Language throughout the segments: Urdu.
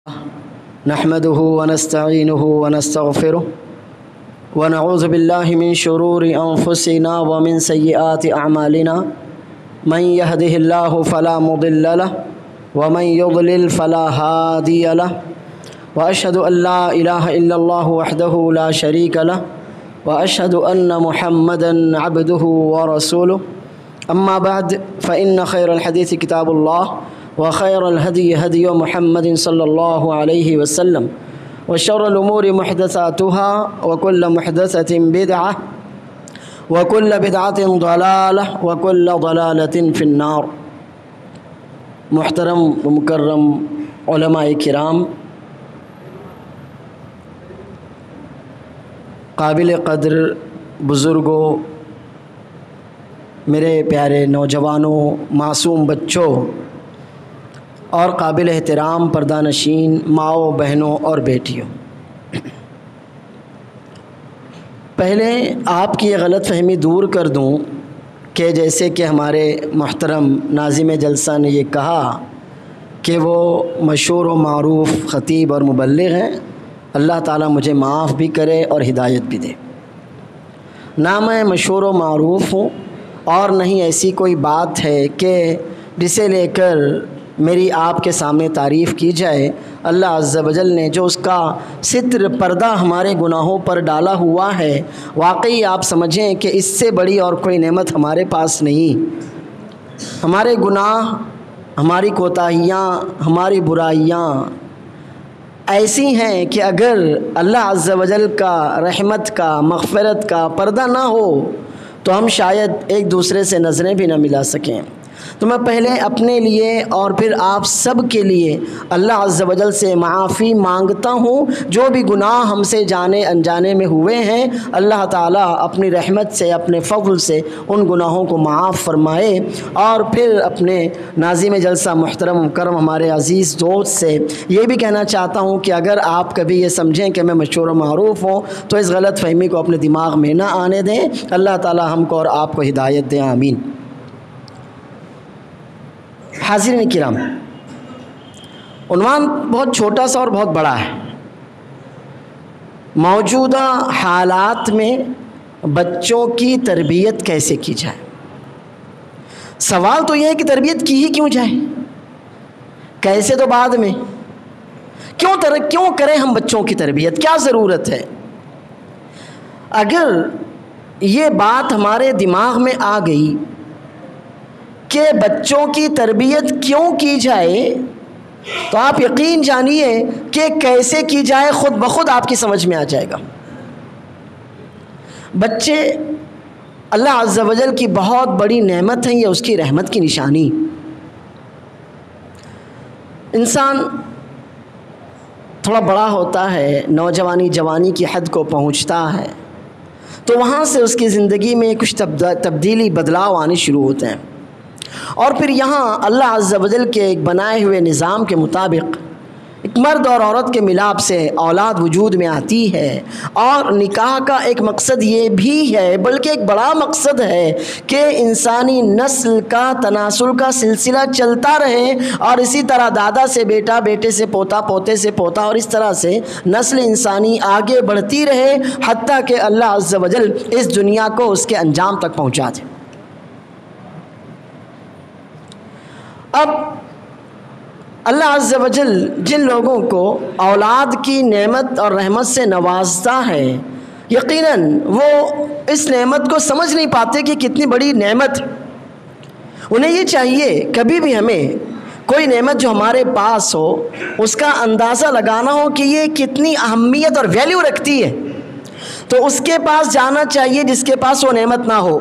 نحمده ونستعينه ونستغفره ونعوذ بالله من شرور أنفسنا ومن سيئات أعمالنا من يهده الله فلا مضل له ومن يضلل فلا هادي له وأشهد أن لا إله إلا الله وحده لا شريك له وأشهد أن محمدا عبده ورسوله أما بعد فإن خير الحديث كتاب الله وخير الهدي هدي محمد صلى الله عليه وسلم وشر الأمور محدثاتها وكل محدثة بدعة وكل بدعة ضلالة وكل ضلالة في النار۔ محترم و مکرم علماء کرام، قابل قدر بزرگوں، میرے پیارے نوجوانوں، معصوم بچوں اور قابل احترام پردہ نشین ماؤں، بہنوں اور بیٹیوں، پہلے آپ کی یہ غلط فہمی دور کر دوں کہ جیسے کہ ہمارے محترم ناظم جلسہ نے یہ کہا کہ وہ مشہور و معروف خطیب اور مبلغ ہیں، اللہ تعالیٰ مجھے معاف بھی کرے اور ہدایت بھی دے۔ نہ میں مشہور و معروف ہوں اور نہ ہی ایسی کوئی بات ہے کہ جسے لے کر میری آپ کے سامنے تعریف کی جائے۔ اللہ عز و جل نے جو اس کا ستر پردہ ہمارے گناہوں پر ڈالا ہوا ہے، واقعی آپ سمجھیں کہ اس سے بڑی اور کوئی نعمت ہمارے پاس نہیں۔ ہمارے گناہ، ہماری کوتاہیاں، ہماری برائیاں ایسی ہیں کہ اگر اللہ عز و جل کا رحمت کا، مغفرت کا پردہ نہ ہو تو ہم شاید ایک دوسرے سے نظریں بھی نہ ملا سکیں۔ تو میں پہلے اپنے لیے اور پھر آپ سب کے لیے اللہ عز و جل سے معافی مانگتا ہوں۔ جو بھی گناہ ہم سے جانے انجانے میں ہوئے ہیں، اللہ تعالیٰ اپنی رحمت سے، اپنے فضل سے ان گناہوں کو معاف فرمائے۔ اور پھر اپنے ناظم جلسہ محترم کرم ہمارے عزیز دوست سے یہ بھی کہنا چاہتا ہوں کہ اگر آپ کبھی یہ سمجھیں کہ میں مشہور و معروف ہوں تو اس غلط فہمی کو اپنے دماغ میں نہ آنے دیں۔ اللہ تعالیٰ ہم کو اور آپ کو ہدایت دیں، آمین۔ حاضرین کرام، عنوان بہت چھوٹا سا اور بہت بڑا ہے۔ موجودہ حالات میں بچوں کی تربیت کیسے کی جائے؟ سوال تو یہ ہے کہ تربیت کی ہی کیوں جائے؟ کیسے تو بعد میں، کیوں کریں ہم بچوں کی تربیت؟ کیا ضرورت ہے؟ اگر یہ بات ہمارے دماغ میں آ گئی کہ بچوں کی تربیت کیوں کی جائے، تو آپ یقین جانیے کہ کیسے کی جائے خود بخود آپ کی سمجھ میں آ جائے گا۔ بچے اللہ عز و جل کی بہت بڑی نعمت ہیں، یہ اس کی رحمت کی نشانی۔ انسان تھوڑا بڑا ہوتا ہے، نوجوانی جوانی کی حد کو پہنچتا ہے، تو وہاں سے اس کی زندگی میں کچھ تبدیلی، بدلاؤ آنے شروع ہوتے ہیں، اور پھر یہاں اللہ عز و جل کے ایک بنائے ہوئے نظام کے مطابق ایک مرد اور عورت کے ملاپ سے اولاد وجود میں آتی ہے۔ اور نکاح کا ایک مقصد یہ بھی ہے، بلکہ ایک بڑا مقصد ہے، کہ انسانی نسل کا تناسل کا سلسلہ چلتا رہے، اور اسی طرح دادا سے بیٹا، بیٹے سے پوتا، پوتے سے پوتا، اور اس طرح سے نسل انسانی آگے بڑھتی رہے، حتیٰ کہ اللہ عز و جل اس دنیا کو اس کے انجام تک پہنچا دے۔ اب اللہ عز و جل جن لوگوں کو اولاد کی نعمت اور رحمت سے نوازتا ہے، یقیناً وہ اس نعمت کو سمجھ نہیں پاتے کہ کتنی بڑی نعمت ہے۔ انہیں یہ چاہیے کبھی بھی ہمیں کوئی نعمت جو ہمارے پاس ہو اس کا اندازہ لگانا ہو کہ یہ کتنی اہمیت اور ویلیو رکھتی ہے، تو اس کے پاس جانا چاہیے جس کے پاس وہ نعمت نہ ہو۔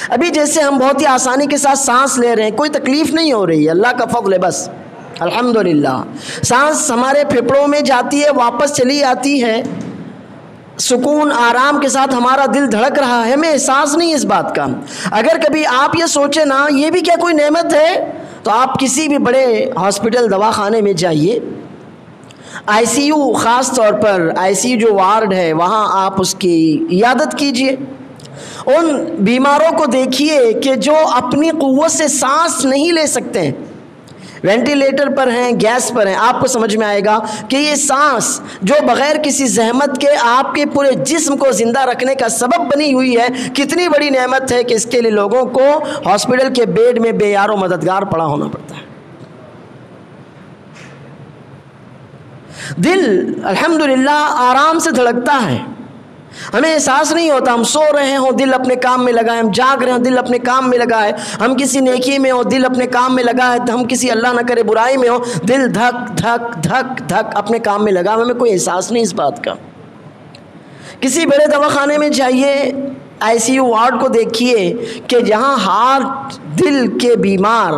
ابھی جیسے ہم بہت ہی آسانی کے ساتھ سانس لے رہے ہیں، کوئی تکلیف نہیں ہو رہی ہے، اللہ کا فضل ہے بس، الحمدللہ۔ سانس ہمارے پھیپھڑوں میں جاتی ہے، واپس چلی آتی ہے، سکون آرام کے ساتھ ہمارا دل دھڑک رہا ہے، ہمیں احساس نہیں اس بات کا۔ اگر کبھی آپ یہ سوچیں نا یہ بھی کیا کوئی نعمت ہے، تو آپ کسی بھی بڑے ہاسپٹل دواخانے میں جائیے، آئی سی یو، خاص طور پر آئی سی یو جو وارڈ ہے وہاں آپ اس کی عیادت کیجئے۔ ان بیماروں کو دیکھیے کہ جو اپنی قوت سے سانس نہیں لے سکتے ہیں، وینٹیلیٹر پر ہیں، گیس پر ہیں، آپ کو سمجھ میں آئے گا کہ یہ سانس جو بغیر کسی زحمت کے آپ کے پورے جسم کو زندہ رکھنے کا سبب بنی ہوئی ہے، کتنی بڑی نعمت ہے کہ اس کے لیے لوگوں کو ہاسپٹل کے بیڈ میں بے یار و مددگار پڑا ہونا پڑتا ہے۔ دل الحمدللہ آرام سے دھڑکتا ہے، ہمیں احساس نہیں ہوتا، ہم سو رہے ہوں دل اپنے کام میں لگا ہے، ہم جاگ رہے ہوں دل اپنے کام میں لگا ہے، ہم کسی نیکی میں ہو دل اپنے کام میں لگا ہے، ہم کسی اللہ نہ کرے برائی میں ہو دل دھک دھک دھک دھک اپنے کام میں لگا، ہمیں کوئی احساس نہیں اس بات کا۔ کسی بڑے دواخانے میں جائیے، آئی سی یو وارڈ کو دیکھیے کہ جہاں ہارٹ دل کے بیمار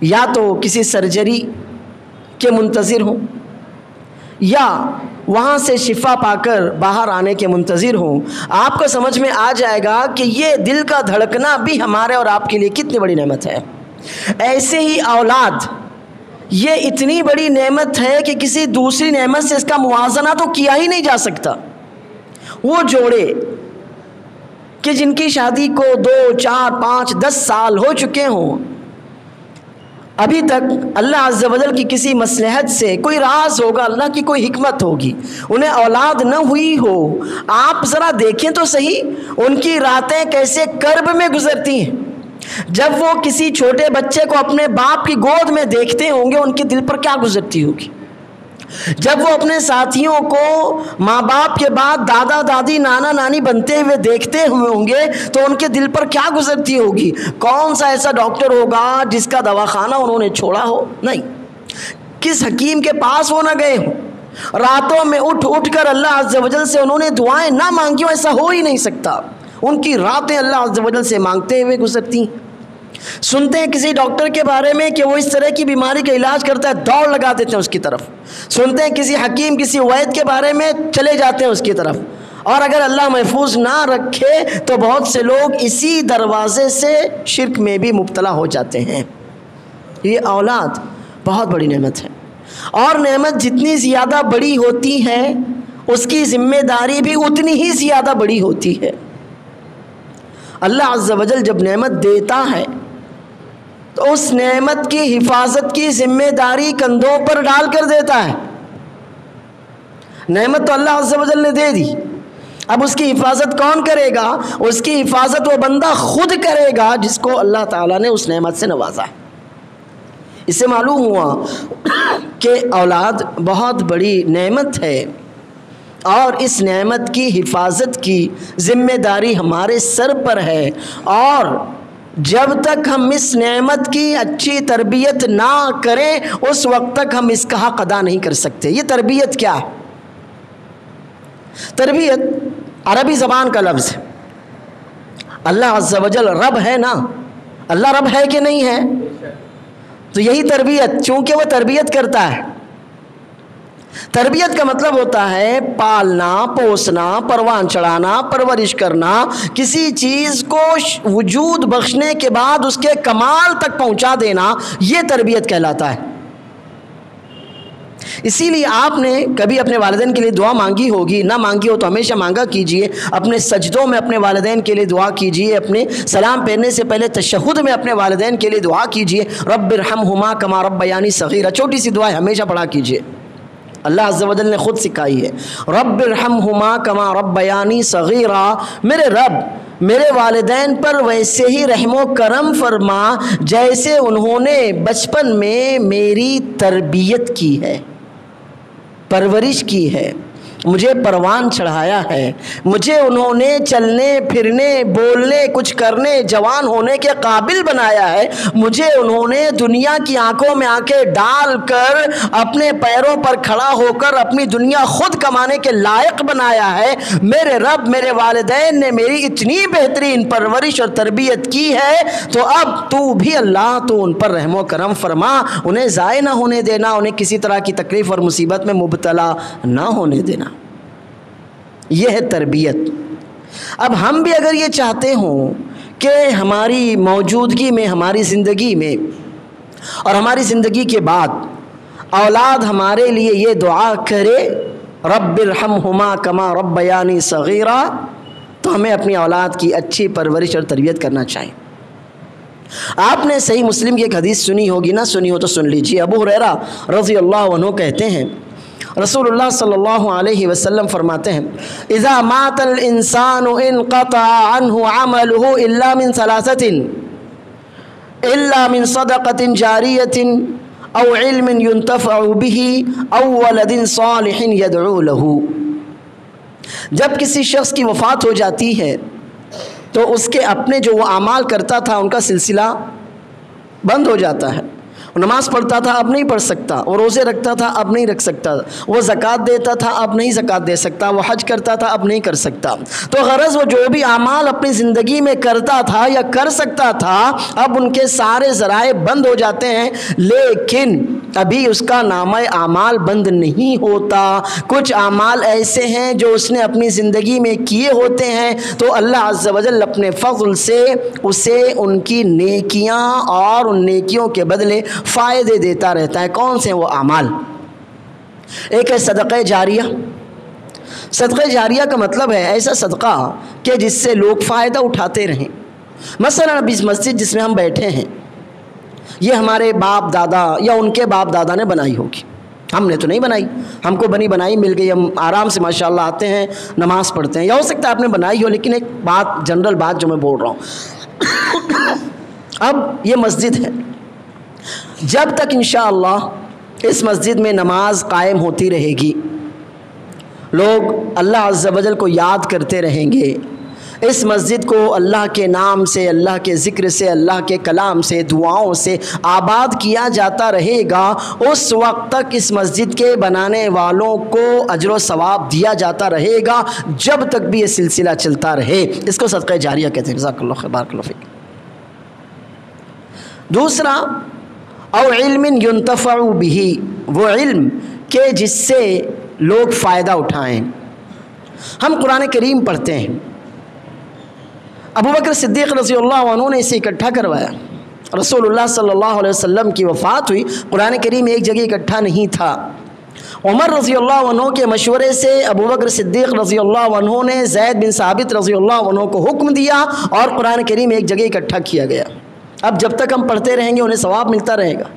یا تو کسی سرجری کے منتظر ہوں یا وہاں سے شفا پا کر باہر آنے کے منتظر ہوں، آپ کو سمجھ میں آ جائے گا کہ یہ دل کا دھڑکنا بھی ہمارے اور آپ کے لیے کتنی بڑی نعمت ہے۔ ایسے ہی اولاد، یہ اتنی بڑی نعمت ہے کہ کسی دوسری نعمت سے اس کا موازنہ تو کیا ہی نہیں جا سکتا۔ وہ جوڑے کہ جن کی شادی کو 2 4 5 10 سال ہو چکے ہوں، ابھی تک اللہ عز و جل کی کسی مصلحت سے کوئی راز ہوگا، اللہ کی کوئی حکمت ہوگی، انہیں اولاد نہ ہوئی ہو، آپ ذرا دیکھیں تو صحیح ان کی راتیں کیسے کرب میں گزرتی ہیں۔ جب وہ کسی چھوٹے بچے کو اپنے باپ کی گود میں دیکھتے ہوں گے، ان کے دل پر کیا گزرتی ہوگی۔ جب وہ اپنے ساتھیوں کو ماں باپ کے بعد دادا دادی نانا نانی بنتے ہوئے دیکھتے ہوئے ہوں گے تو ان کے دل پر کیا گزرتی ہوگی۔ کون سا ایسا ڈاکٹر ہوگا جس کا دواخانہ انہوں نے چھوڑا ہو؟ نہیں۔ کس حکیم کے پاس وہ نہ گئے ہوں، راتوں میں اٹھ اٹھ کر اللہ عز و جل سے انہوں نے دعائیں نہ مانگی ہوں، ایسا ہو ہی نہیں سکتا۔ ان کی راتیں اللہ عز و جل سے مانگتے ہوئے گزرتی ہیں۔ سنتے ہیں کسی ڈاکٹر کے بارے میں کہ وہ اس طرح کی بیماری کا علاج کرتا ہے، دوڑ لگا دیتے ہیں اس کی طرف۔ سنتے ہیں کسی حکیم کسی وید کے بارے میں، چلے جاتے ہیں اس کی طرف۔ اور اگر اللہ محفوظ نہ رکھے تو بہت سے لوگ اسی دروازے سے شرک میں بھی مبتلا ہو جاتے ہیں۔ یہ اولاد بہت بڑی نعمت ہے، اور نعمت جتنی زیادہ بڑی ہوتی ہے اس کی ذمہ داری بھی اتنی ہی زیادہ بڑی ہوتی ہے۔ اللہ عز و جل جب نعمت دیتا ہے تو اس نعمت کی حفاظت کی ذمہ داری کندھوں پر ڈال کر دیتا ہے۔ نعمت تو اللہ عز و جل نے دے دی، اب اس کی حفاظت کون کرے گا؟ اس کی حفاظت وہ بندہ خود کرے گا جس کو اللہ تعالیٰ نے اس نعمت سے نوازا ہے۔ اس سے معلوم ہوا کہ اولاد بہت بڑی نعمت ہے، اور اس نعمت کی حفاظت کی ذمہ داری ہمارے سر پر ہے، اور جب تک ہم اس نعمت کی اچھی تربیت نہ کریں اس وقت تک ہم اس کا حق ادا نہیں کر سکتے۔ یہ تربیت کیا ہے؟ تربیت عربی زبان کا لفظ ہے۔ اللہ عز و جل رب ہے نا، اللہ رب ہے کہ نہیں ہے؟ تو یہی تربیت، چونکہ وہ تربیت کرتا ہے۔ تربیت کا مطلب ہوتا ہے پالنا، پوسنا، پروان چڑھانا، پرورش کرنا، کسی چیز کو وجود بخشنے کے بعد اس کے کمال تک پہنچا دینا، یہ تربیت کہلاتا ہے۔ اسی لیے آپ نے کبھی اپنے والدین کے لیے دعا مانگی ہوگی، نہ مانگی ہو تو ہمیشہ مانگا کیجئے۔ اپنے سجدوں میں اپنے والدین کے لیے دعا کیجئے، اپنے سلام پھیرنے سے پہلے تشہد میں اپنے والدین کے لیے دعا کیجئے، رب ارحمہما کما ربیانی صغیرہ، چھوٹی سی دعا ہمیشہ پڑھا کیجئے۔ اللہ عز و جل نے خود سکھائی ہے، رب ارحمہما کما ربیانی صغیرہ، میرے رب میرے والدین پر ویسے ہی رحم و کرم فرما جیسے انہوں نے بچپن میں میری تربیت کی ہے، پرورش کی ہے، مجھے پروان چڑھایا ہے، مجھے انہوں نے چلنے پھرنے بولنے کچھ کرنے جوان ہونے کے قابل بنایا ہے، مجھے انہوں نے دنیا کی آنکھوں میں آنکھیں ڈال کر اپنے پیروں پر کھڑا ہو کر اپنی دنیا خود کمانے کے لائق بنایا ہے۔ میرے رب میرے والدین نے میری اتنی بہترین پرورش اور تربیت کی ہے، تو اب تو بھی اللہ تو ان پر رحم و کرم فرما، انہیں ضائع نہ ہونے دینا، انہیں کسی طرح کی تکلیف اور مصیبت میں مبتلا نہ ہونے دینا۔ یہ ہے تربیت۔ اب ہم بھی اگر یہ چاہتے ہوں کہ ہماری موجودگی میں، ہماری زندگی میں اور ہماری زندگی کے بعد اولاد ہمارے لیے یہ دعا کرے رب ارحمہما کما ربیانی صغیرہ، تو ہمیں اپنی اولاد کی اچھی پرورش اور تربیت کرنا چاہیے۔ آپ نے صحیح مسلم کی ایک حدیث سنی ہوگی، نہ سنی ہو تو سن لیجیے۔ ابو ہریرہ رضی اللہ عنہ کہتے ہیں رسول اللہ صلی اللہ علیہ وسلم فرماتے ہیں اذا مات الانسان انقطع عنه عمله الا من ثلاثة الا من صدقة جاریة او علم ينتفع به او ولد صالح يدعو له۔ جب کسی شخص کی وفات ہو جاتی ہے تو اس کے اپنے جو وہ اعمال کرتا تھا ان کا سلسلہ بند ہو جاتا ہے۔ وہ نماز پڑھتا تھا اب نہیں پڑھ سکتا، وہ روزے رکھتا تھا اب نہیں رکھ سکتا، وہ زکوٰۃ دیتا تھا اب نہیں زکوٰۃ دے سکتا، وہ حج کرتا تھا اب نہیں کر سکتا۔ تو غرض وہ جو بھی اعمال اپنی زندگی میں کرتا تھا یا کر سکتا تھا اب ان کے سارے ذرائع بند ہو جاتے ہیں، لیکن ابھی اس کا نامہ اعمال بند نہیں ہوتا۔ کچھ اعمال ایسے ہیں جو اس نے اپنی زندگی میں کیے ہوتے ہیں تو اللہ عز و جل اپنے فضل سے اسے ان کی نیکیاں اور ان نیکیوں کے بدلے فائدے دیتا رہتا ہے۔ کون سے ہیں وہ اعمال؟ ایک ہے صدقہ جاریہ۔ صدقہ جاریہ کا مطلب ہے ایسا صدقہ کہ جس سے لوگ فائدہ اٹھاتے رہیں۔ مثلا اب اس مسجد جس میں ہم بیٹھے ہیں یہ ہمارے باپ دادا یا ان کے باپ دادا نے بنائی ہوگی، ہم نے تو نہیں بنائی، ہم کو بنی بنائی مل گئی، ہم آرام سے ماشاءاللہ آتے ہیں نماز پڑھتے ہیں، یا ہو سکتا ہے آپ نے بنائی ہو، لیکن ایک بات جنرل بات جو میں بول رہا ہوں اب یہ مسجد ہے، جب تک انشاءاللہ اس مسجد میں نماز قائم ہوتی رہے گی، لوگ اللہ عز و جل کو یاد کرتے رہیں گے، اس مسجد کو اللہ کے نام سے، اللہ کے ذکر سے، اللہ کے کلام سے، دعاؤں سے آباد کیا جاتا رہے گا، اس وقت تک اس مسجد کے بنانے والوں کو اجر و ثواب دیا جاتا رہے گا، جب تک بھی یہ سلسلہ چلتا رہے۔ اس کو صدقہ جاریہ کہتے ہیں۔ جزاک اللہ خیر، بارک اللہ فیک۔ دوسرا او علم ينتفع به، وہ علم کہ جس سے لوگ فائدہ اٹھائیں۔ ہم قرآن کریم پڑھتے ہیں، ابوبکر صدیق رضی اللہ عنہ نے اسے اکٹھا کروایا، رسول اللہ صلی اللہ علیہ وسلم کی وفات ہوئی، قرآن کریم ایک جگہ اکٹھا نہیں تھا، عمر رضی اللہ عنہ کے مشورے سے ابوبکر صدیق رضی اللہ عنہ نے زید بن ثابت رضی اللہ عنہ کو حکم دیا اور قرآن کریم ایک جگہ اکٹھا کیا گیا۔ اب جب تک ہم پڑھتے رہیں گے انہیں ثواب ملتا رہے گا۔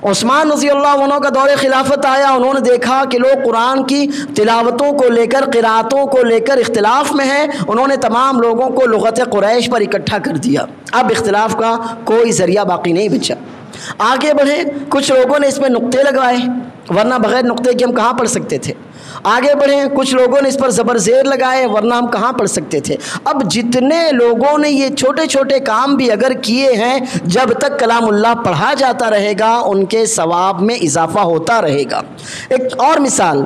عثمان رضی اللہ عنہ کا دور خلافت آیا، انہوں نے دیکھا کہ لوگ قرآن کی تلاوتوں کو لے کر، قراتوں کو لے کر اختلاف میں ہیں، انہوں نے تمام لوگوں کو لغت قریش پر اکٹھا کر دیا، اب اختلاف کا کوئی ذریعہ باقی نہیں بچا۔ آگے بڑھے، کچھ لوگوں نے اس میں نقطے لگائے، ورنہ بغیر نقطے کے ہم کہاں پڑھ سکتے تھے۔ آگے بڑھیں، کچھ لوگوں نے اس پر زبر زیر لگائے، ورنہ ہم کہاں پڑھ سکتے تھے۔ اب جتنے لوگوں نے یہ چھوٹے چھوٹے کام بھی اگر کیے ہیں، جب تک کلام اللہ پڑھا جاتا رہے گا ان کے ثواب میں اضافہ ہوتا رہے گا۔ ایک اور مثال،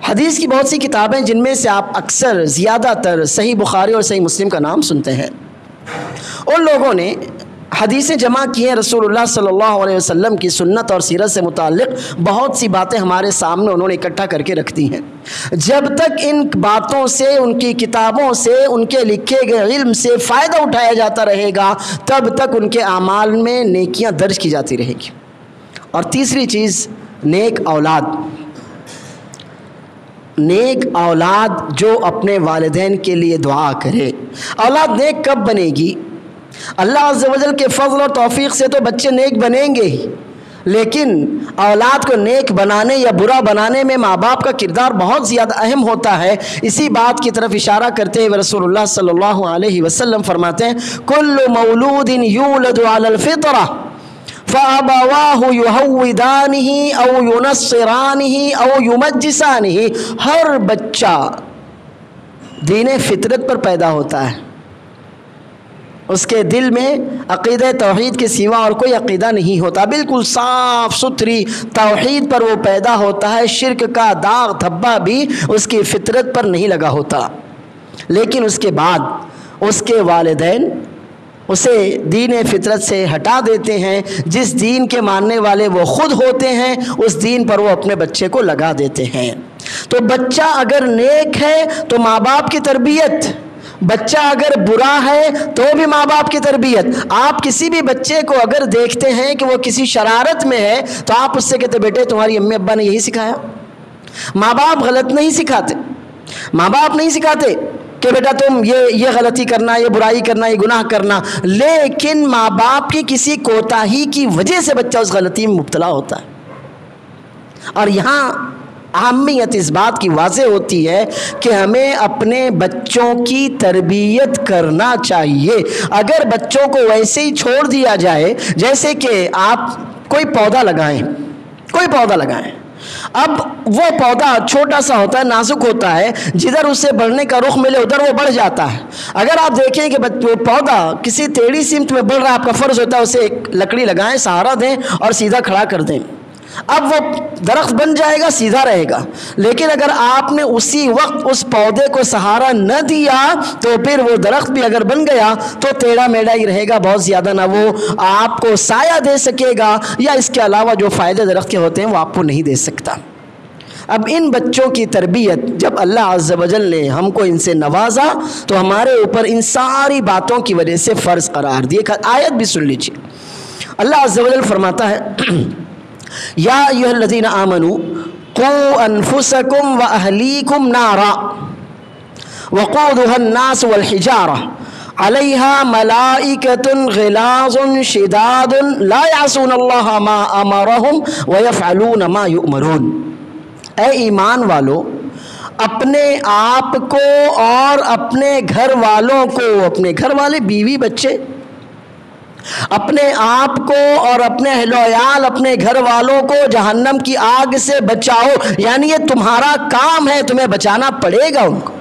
حدیث کی بہت سی کتابیں جن میں سے آپ اکثر زیادہ تر صحیح بخاری اور صحیح مسلم کا نام سنتے ہیں، ان لوگوں نے حدیثیں جمع کی ہیں، رسول اللہ صلی اللہ علیہ وسلم کی سنت اور سیرت سے متعلق بہت سی باتیں ہمارے سامنے انہوں نے اکٹھا کر کے رکھ دی ہیں۔ جب تک ان باتوں سے، ان کی کتابوں سے، ان کے لکھے گئے علم سے فائدہ اٹھایا جاتا رہے گا، تب تک ان کے اعمال میں نیکیاں درج کی جاتی رہے گی۔ اور تیسری چیز، نیک اولاد۔ نیک اولاد جو اپنے والدین کے لیے دعا کرے۔ اولاد نیک کب بنے گی؟ اللہ عز و جل کے فضل اور توفیق سے تو بچے نیک بنیں گے ہی، لیکن اولاد کو نیک بنانے یا برا بنانے میں ماں باپ کا کردار بہت زیادہ اہم ہوتا ہے۔ اسی بات کی طرف اشارہ کرتے ہوئے رسول اللہ صلی اللہ علیہ وسلم فرماتے ہیں کل مولود یولد علی الفطرہ فَأَبَوَاهُ يُهَوِّدَانِهِ أَوْ يُنَصِّرَانِهِ أَوْ يُمَجِّسَانِهِ، ہر بچہ دین فطرت پر پیدا ہوتا ہے، اس کے دل میں عقیدہ توحید کے سوا اور کوئی عقیدہ نہیں ہوتا، بالکل صاف ستھری توحید پر وہ پیدا ہوتا ہے، شرک کا داغ دھبا بھی اس کی فطرت پر نہیں لگا ہوتا، لیکن اس کے بعد اس کے والدین اسے دین فطرت سے ہٹا دیتے ہیں، جس دین کے ماننے والے وہ خود ہوتے ہیں اس دین پر وہ اپنے بچے کو لگا دیتے ہیں۔ تو بچہ اگر نیک ہے تو ماں باپ کی تربیت، بچہ اگر برا ہے تو بھی ماں باپ کی تربیت۔ آپ کسی بھی بچے کو اگر دیکھتے ہیں کہ وہ کسی شرارت میں ہے تو آپ اس سے کہتے بیٹے تمہاری امی ابا نے یہی سکھایا؟ ماں باپ غلط نہیں سکھاتے، ماں باپ نہیں سکھاتے کہ بیٹا تم یہ غلطی کرنا، یہ برائی کرنا، یہ گناہ کرنا، لیکن ماں باپ کی کسی کوتاہی کی وجہ سے بچہ اس غلطی میں مبتلا ہوتا ہے۔ اور یہاں اہمیت اس بات کی واضح ہوتی ہے کہ ہمیں اپنے بچوں کی تربیت کرنا چاہیے۔ اگر بچوں کو ویسے ہی چھوڑ دیا جائے، جیسے کہ آپ کوئی پودا لگائیں، اب وہ پودا چھوٹا سا ہوتا ہے، نازک ہوتا ہے، جدھر اسے بڑھنے کا رخ ملے ادھر وہ بڑھ جاتا ہے۔ اگر آپ دیکھیں کہ وہ پودا کسی ٹیڑھی سمت میں بڑھ رہا ہے، آپ کا فرض ہوتا ہے اسے ایک لکڑی لگائیں، سہارا دیں اور سیدھا کھڑا کر دیں، اب وہ درخت بن جائے گا، سیدھا رہے گا۔ لیکن اگر آپ نے اسی وقت اس پودے کو سہارا نہ دیا تو پھر وہ درخت بھی اگر بن گیا تو ٹیڑھا میڑھا ہی رہے گا، بہت زیادہ نہ وہ آپ کو سایہ دے سکے گا، یا اس کے علاوہ جو فائدے درخت کے ہوتے ہیں وہ آپ کو نہیں دے سکتا۔ اب ان بچوں کی تربیت جب اللہ عز و جل نے ہم کو ان سے نوازا تو ہمارے اوپر ان ساری باتوں کی وجہ سے فرض قرار دی۔ ایک آیت بھی سن لیجیے، اللہ عز و جل فرماتا ہے یا ایھا الذین آمنوا قوا انفسکم واہلیکم نارا وقودها الناس والحجارہ علیہا ملائکۃ غلاظ شداد لا یعصون اللہ ما امرہم ویفعلون ما یؤمرون۔ اے ایمان والو، اپنے آپ کو اور اپنے گھر والوں کو، اپنے گھر والے بیوی بچے، اپنے آپ کو اور اپنے اہل و عیال، اپنے گھر والوں کو جہنم کی آگ سے بچاؤ۔ یعنی یہ تمہارا کام ہے، تمہیں بچانا پڑے گا ان کو،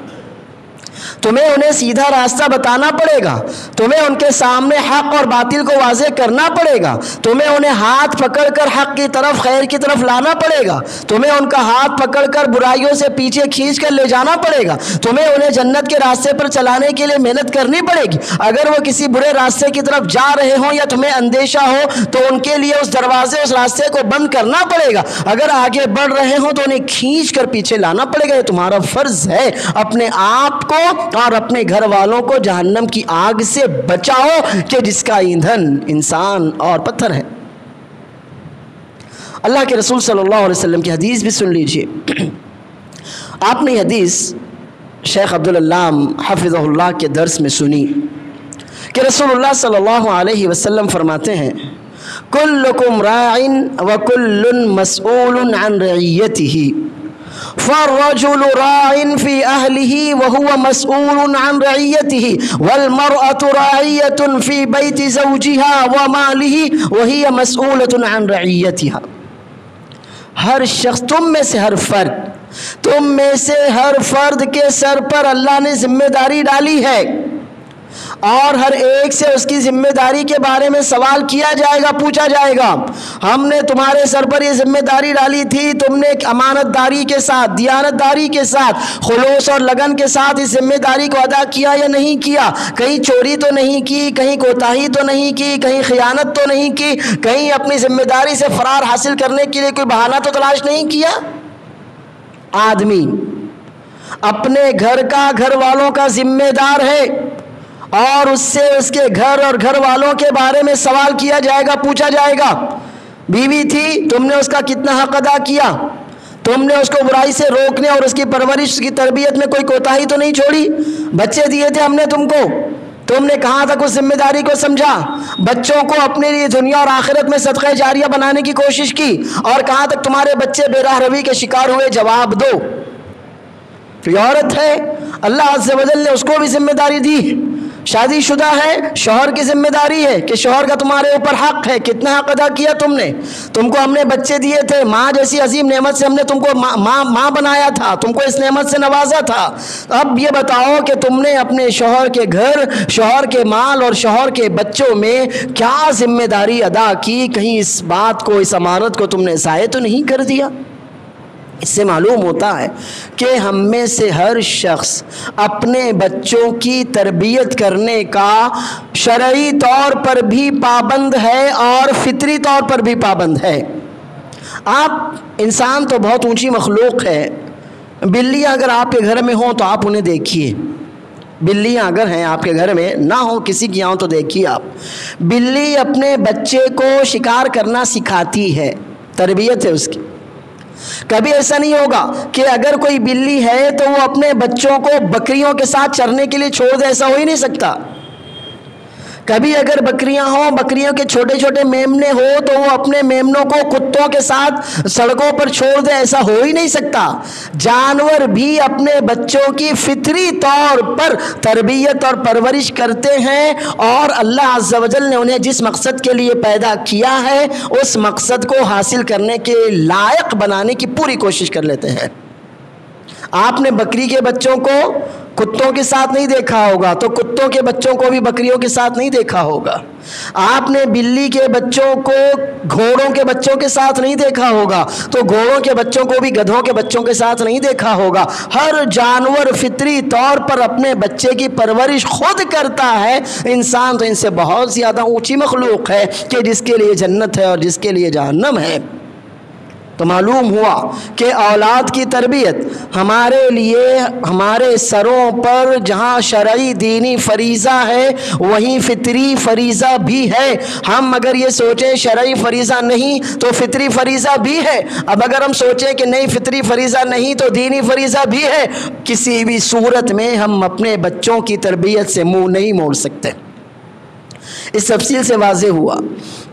تمہیں انہیں سیدھا راستہ بتانا پڑے گا، تمہیں ان کے سامنے حق اور باطل کو واضح کرنا پڑے گا، تمہیں انہیں ہاتھ پکڑ کر حق کی طرف، خیر کی طرف لانا پڑے گا، تمہیں ان کا ہاتھ پکڑ کر برائیوں سے پیچھے کھینچ کر لے جانا پڑے گا، تمہیں انہیں جنت کے راستے پر چلانے کے لیے محنت کرنی پڑے گی۔ اگر وہ کسی برے راستے کی طرف جا رہے ہوں یا تمہیں اندیشہ ہو تو ان کے لیے اس دروازے، اس راستے کو بند کرنا پڑے گا، اگر آگے بڑھ رہے ہوں تو انہیں کھینچ کر پیچھے لانا پڑے گا۔ یہ تمہارا فرض ہے، اپنے آپ کو اور اپنے گھر والوں کو جہنم کی آگ سے بچاؤ کہ جس کا ایندھن انسان اور پتھر ہے۔ اللہ کے رسول صلی اللہ علیہ وسلم کی حدیث بھی سن لیجئے۔ آپ نے حدیث شیخ عبدالعلام حفظہ اللہ کے درس میں سنی کہ رسول اللہ صلی اللہ علیہ وسلم فرماتے ہیں کلکم راع وکل مسئول عن رعیتہ فالرجل راع في أهله وهو مسؤول عن رعيته والمرأة راعية في بيت زوجها وماله وهي مسؤولة عن رعيتها۔ ہر شخص، تم میں سے ہر فرد کے سر پر اللہ نے ذمہ داری ڈالی ہے اور ہر ایک سے اس کی ذمہ داری کے بارے میں سوال کیا جائے گا، پوچھا جائے گا۔ ہم نے تمہارے سر پر یہ ذمہ داری ڈالی تھی، تم نے امانت داری کے ساتھ، دیانت داری کے ساتھ، خلوص اور لگن کے ساتھ اس ذمہ داری کو ادا کیا یا نہیں کیا؟ کہیں چوری تو نہیں کی، کہیں کوتاہی تو نہیں کی، کہیں خیانت تو نہیں کی، کہیں اپنی ذمہ داری سے فرار حاصل کرنے کے لیے کوئی بہانہ تو تلاش نہیں کیا؟ آدمی اپنے گھر کا، گھر والوں کا ذمہ دار ہے اور اس سے اس کے گھر اور گھر والوں کے بارے میں سوال کیا جائے گا، پوچھا جائے گا۔ بیوی تھی، تم نے اس کا کتنا حق ادا کیا؟ تم نے اس کو برائی سے روکنے اور اس کی پرورش، اس کی تربیت میں کوئی کوتاہی تو نہیں چھوڑی؟ بچے دیے تھے ہم نے تم کو، تم نے کہاں تک اس ذمہ داری کو سمجھا؟ بچوں کو اپنے لیے دنیا اور آخرت میں صدقہ جاریہ بنانے کی کوشش کی، اور کہاں تک تمہارے بچے بے راہ روی کے شکار ہوئے؟ جواب دو۔ کوئی عورت ہے، اللہ عز و جل نے اس کو بھی ذمہ داری دی، شادی شدہ ہے، شوہر کی ذمہ داری ہے کہ شوہر کا تمہارے اوپر حق ہے، کتنا حق ادا کیا تم نے؟ تم کو ہم نے بچے دیے تھے، ماں جیسی عظیم نعمت سے ہم نے تم کو ماں بنایا تھا، تم کو اس نعمت سے نوازا تھا۔ اب یہ بتاؤ کہ تم نے اپنے شوہر کے گھر، شوہر کے مال اور شوہر کے بچوں میں کیا ذمہ داری ادا کی؟ کہیں اس بات کو، اس امانت کو تم نے ضائع تو نہیں کر دیا؟ اس سے معلوم ہوتا ہے کہ ہم میں سے ہر شخص اپنے بچوں کی تربیت کرنے کا شرعی طور پر بھی پابند ہے اور فطری طور پر بھی پابند ہے۔ آپ انسان تو بہت اونچی مخلوق ہے، بلیاں اگر آپ کے گھر میں ہوں تو آپ انہیں دیکھیے، بلیاں اگر ہیں آپ کے گھر میں، نہ ہو کسی کی یہاں تو دیکھیے آپ، بلی اپنے بچے کو شکار کرنا سکھاتی ہے، تربیت ہے اس کی۔ کبھی ایسا نہیں ہوگا کہ اگر کوئی بلی ہے تو وہ اپنے بچوں کو بکریوں کے ساتھ چرنے کے لیے چھوڑ دے، ایسا ہو ہی نہیں سکتا۔ کبھی اگر بکریاں ہوں، بکریوں کے چھوٹے چھوٹے میمنے ہو تو وہ اپنے میمنوں کو کتوں کے ساتھ سڑکوں پر چھوڑ دے، ایسا ہو ہی نہیں سکتا۔ جانور بھی اپنے بچوں کی فطری طور پر تربیت اور پرورش کرتے ہیں، اور اللہ عز و جل نے انہیں جس مقصد کے لیے پیدا کیا ہے اس مقصد کو حاصل کرنے کے لائق بنانے کی پوری کوشش کر لیتے ہیں۔ آپ نے بکری کے بچوں کو کتوں کے ساتھ نہیں دیکھا ہوگا تو کتوں کے بچوں کو بھی بکریوں کے ساتھ نہیں دیکھا ہوگا۔ آپ نے بلی کے بچوں کو گھوڑوں کے بچوں کے ساتھ نہیں دیکھا ہوگا تو گھوڑوں کے بچوں کو بھی گدھوں کے بچوں کے ساتھ نہیں دیکھا ہوگا۔ ہر جانور فطری طور پر اپنے بچے کی پرورش خود کرتا ہے۔ انسان تو ان سے بہت زیادہ اونچی مخلوق ہے کہ جس کے لیے جنت ہے اور جس کے لیے جہنم ہے۔ تو معلوم ہوا کہ اولاد کی تربیت ہمارے لیے ہمارے سروں پر جہاں شرعی دینی فریضہ ہے وہیں فطری فریضہ بھی ہے۔ ہم اگر یہ سوچیں شرعی فریضہ نہیں تو فطری فریضہ بھی ہے، اب اگر ہم سوچیں کہ نہیں فطری فریضہ نہیں تو دینی فریضہ بھی ہے، کسی بھی صورت میں ہم اپنے بچوں کی تربیت سے منہ نہیں موڑ سکتے۔ اس تفصیل سے واضح ہوا